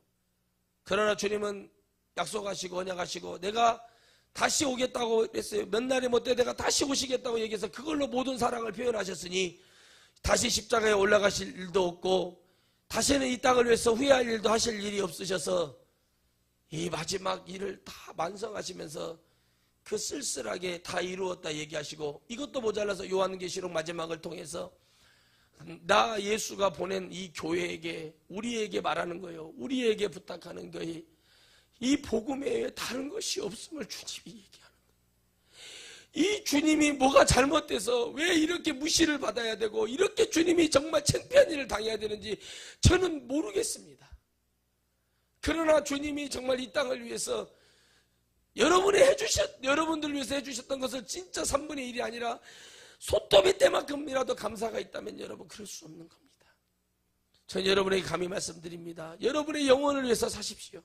S1: 그러나 주님은 약속하시고 언약하시고 내가 다시 오겠다고 했어요. 몇 날이 못돼 내가 다시 오시겠다고 얘기해서 그걸로 모든 사랑을 표현하셨으니 다시 십자가에 올라가실 일도 없고 다시는 이 땅을 위해서 후회할 일도 하실 일이 없으셔서 이 마지막 일을 다 완성하시면서 그 쓸쓸하게 다 이루었다 얘기하시고 이것도 모자라서 요한계시록 마지막을 통해서 나 예수가 보낸 이 교회에게 우리에게 말하는 거예요. 우리에게 부탁하는 거예요. 이 복음 외에 다른 것이 없음을 주님이 얘기하는 거예요. 이 주님이 뭐가 잘못돼서 왜 이렇게 무시를 받아야 되고 이렇게 주님이 정말 창피한 일을 당해야 되는지 저는 모르겠습니다. 그러나 주님이 정말 이 땅을 위해서 여러분들 위해서 해주셨던 것을 진짜 3분의 1이 아니라 소토비 때만큼이라도 감사가 있다면 여러분 그럴 수 없는 겁니다. 전 여러분에게 감히 말씀드립니다. 여러분의 영혼을 위해서 사십시오.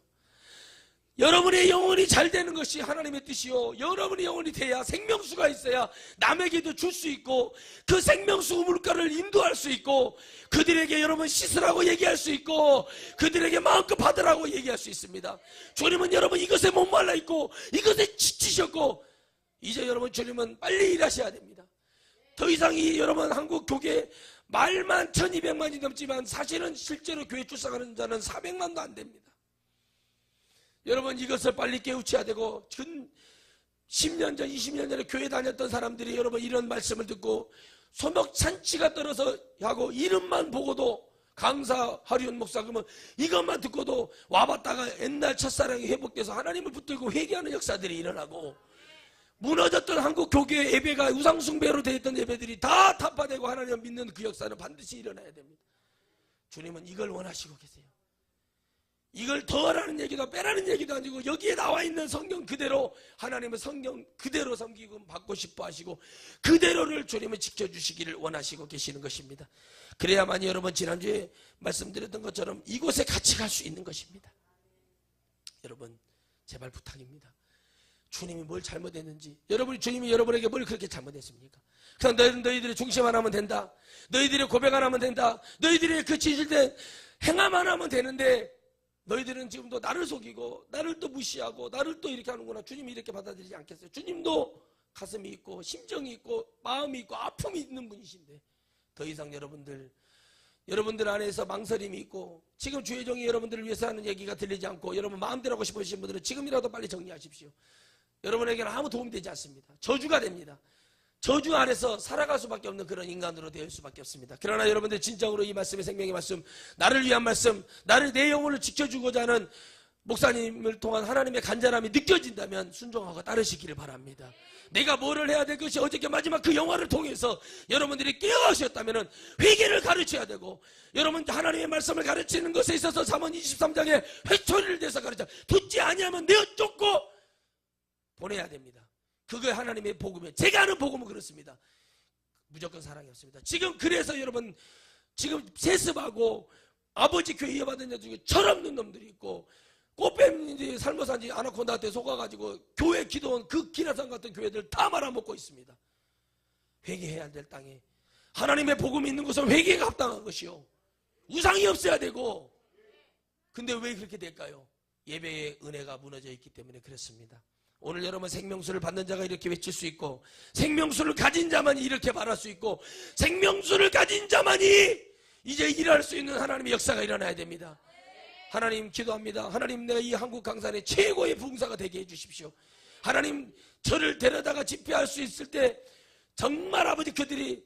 S1: 여러분의 영혼이 잘 되는 것이 하나님의 뜻이요. 여러분의 영혼이 돼야 생명수가 있어야 남에게도 줄 수 있고 그 생명수 물가를 인도할 수 있고 그들에게 여러분 씻으라고 얘기할 수 있고 그들에게 마음껏 받으라고 얘기할 수 있습니다. 주님은 여러분 이것에 목말라 있고 이것에 지치셨고 이제 여러분 주님은 빨리 일하셔야 됩니다. 더 이상 이 여러분 한국 교계 말만 1200만이 넘지만 사실은 실제로 교회 출석하는 자는 400만도 안 됩니다. 여러분 이것을 빨리 깨우쳐야 되고 10년 전 20년 전에 교회 다녔던 사람들이 여러분 이런 말씀을 듣고 소목찬치가 떨어서 하고 이름만 보고도 강사 하리온 목사 그러면 이것만 듣고도 와봤다가 옛날 첫사랑이 회복돼서 하나님을 붙들고 회개하는 역사들이 일어나고 무너졌던 한국 교계의 예배가 우상숭배로 되어 있던 예배들이 다 타파되고 하나님을 믿는 그 역사는 반드시 일어나야 됩니다. 주님은 이걸 원하시고 계세요. 이걸 더하라는 얘기도 빼라는 얘기도 아니고 여기에 나와 있는 성경 그대로 하나님의 성경 그대로 섬기고 받고 싶어 하시고 그대로를 주님은 지켜주시기를 원하시고 계시는 것입니다. 그래야만이 여러분 지난주에 말씀드렸던 것처럼 이곳에 같이 갈 수 있는 것입니다. 여러분 제발 부탁입니다. 주님이 뭘 잘못했는지 주님이 여러분에게 뭘 그렇게 잘못했습니까? 그냥 너희들의 중심 안 하면 된다. 너희들의 고백 안 하면 된다. 너희들의 그 지질된 행함 안 하면 되는데 너희들은 지금도 나를 속이고 나를 또 무시하고 나를 또 이렇게 하는구나. 주님이 이렇게 받아들이지 않겠어요? 주님도 가슴이 있고 심정이 있고 마음이 있고 아픔이 있는 분이신데 더 이상 여러분들 안에서 망설임이 있고 지금 주혜정이 여러분들을 위해서 하는 얘기가 들리지 않고 여러분 마음대로 하고 싶으신 분들은 지금이라도 빨리 정리하십시오. 여러분에게는 아무 도움이 되지 않습니다. 저주가 됩니다. 저주 안에서 살아갈 수밖에 없는 그런 인간으로 될 수밖에 없습니다. 그러나 여러분들 진정으로 이 말씀의 생명의 말씀, 나를 위한 말씀, 내 영혼을 지켜주고자 하는 목사님을 통한 하나님의 간절함이 느껴진다면 순종하고 따르시기를 바랍니다. 내가 뭐를 해야 될 것이 어저께 마지막 그 영화를 통해서 여러분들이 깨어하셨다면 회개를 가르쳐야 되고 여러분 하나님의 말씀을 가르치는 것에 있어서 잠언 23장에 회초리를 대서 가르쳐 듣지 아니하면 내어 쫓고 보내야 됩니다. 그게 하나님의 복음이에요. 제가 아는 복음은 그렇습니다. 무조건 사랑이 없습니다. 지금 그래서 여러분 지금 세습하고 아버지 교회 이어받은 자 중에 철없는 놈들이 있고 꽃뱀인지 살모산지 아나콘다한테 속아가지고 교회 기도원 그 기라산 같은 교회들 다 말아먹고 있습니다. 회개해야 될 땅에 하나님의 복음이 있는 곳은 회개가 합당한 것이요 우상이 없어야 되고 근데 왜 그렇게 될까요? 예배의 은혜가 무너져 있기 때문에 그렇습니다. 오늘 여러분 생명수를 받는 자가 이렇게 외칠 수 있고 생명수를 가진 자만이 이렇게 말할 수 있고 생명수를 가진 자만이 이제 일할 수 있는 하나님의 역사가 일어나야 됩니다. 하나님 기도합니다. 하나님 내가 이 한국 강산의 최고의 부흥사가 되게 해주십시오. 하나님 저를 데려다가 집회할 수 있을 때 정말 아버지 그들이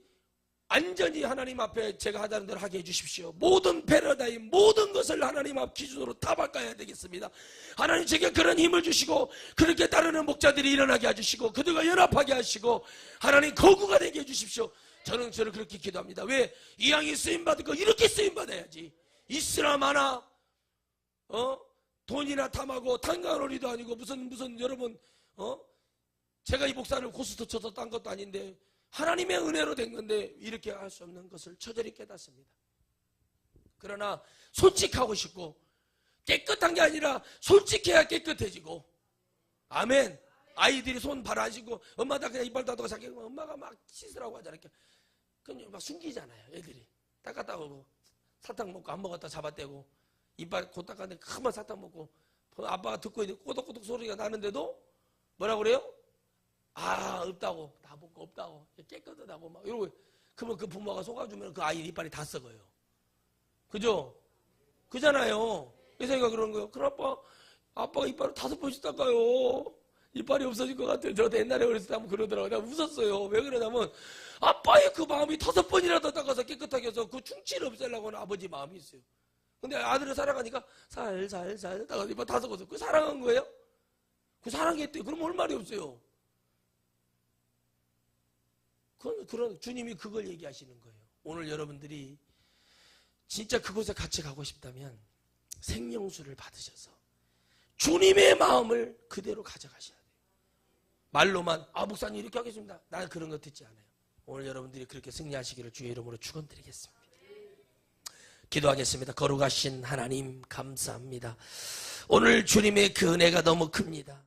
S1: 완전히 하나님 앞에 제가 하자는 대로 하게 해주십시오. 모든 패러다임, 모든 것을 하나님 앞 기준으로 다 바꿔야 되겠습니다. 하나님 제게 그런 힘을 주시고 그렇게 따르는 목자들이 일어나게 해주시고 그들과 연합하게 하시고 하나님 거구가 되게 해주십시오. 저는 그렇게 기도합니다. 왜? 이 양이 쓰임받을 거 이렇게 쓰임받아야지. 있으나 마나 돈이나 탐하고 탄간오리도 아니고 무슨 여러분 제가 이 목사를 고스톱 쳐서 딴 것도 아닌데 하나님의 은혜로 된 건데 이렇게 할 수 없는 것을 처절히 깨닫습니다. 그러나 솔직하고 싶고 깨끗한 게 아니라 솔직해야 깨끗해지고 아멘. 아이들이 손 발 안 씻고 엄마 다 그냥 이빨 닦다가 자기 엄마가 막 씻으라고 하잖아요. 그냥 막 숨기잖아요. 애들이 닦았다 오고 사탕 먹고 안 먹었다 잡아떼고 이빨 곧 닦았는데 큰만 사탕 먹고 아빠가 듣고 있는데 꼬독꼬독 소리가 나는데도 뭐라고 그래요? 아 없다고 다 먹고 없다고 깨끗하다고 막 이러고 그러면 그 부모가 속아주면 그 아이 이빨이 다 썩어요. 그죠? 그잖아요. 예성이가 그러는 거예요. 그럼 아빠가 이빨을 5번씩 닦아요. 이빨이 없어질 것 같아요. 저도 옛날에 어렸을 때 한번 그러더라고요. 내가 웃었어요. 왜 그러냐면 아빠의 그 마음이 5번이라도 닦아서 깨끗하게 해서 그 충치를 없애려고 하는 아버지 마음이 있어요. 근데 아들을 사랑하니까 살살 닦아서 이빨 다 썩어서 그 사랑한 거예요? 그 사랑했대요. 그럼 올 말이 없어요. 그런 주님이 그걸 얘기하시는 거예요. 오늘 여러분들이 진짜 그곳에 같이 가고 싶다면 생명수를 받으셔서 주님의 마음을 그대로 가져가셔야 돼요. 말로만 목사님 이렇게 하겠습니다. 나는 그런 거 듣지 않아요. 오늘 여러분들이 그렇게 승리하시기를 주의 이름으로 축원드리겠습니다. 기도하겠습니다. 거룩하신 하나님 감사합니다. 오늘 주님의 그 은혜가 너무 큽니다.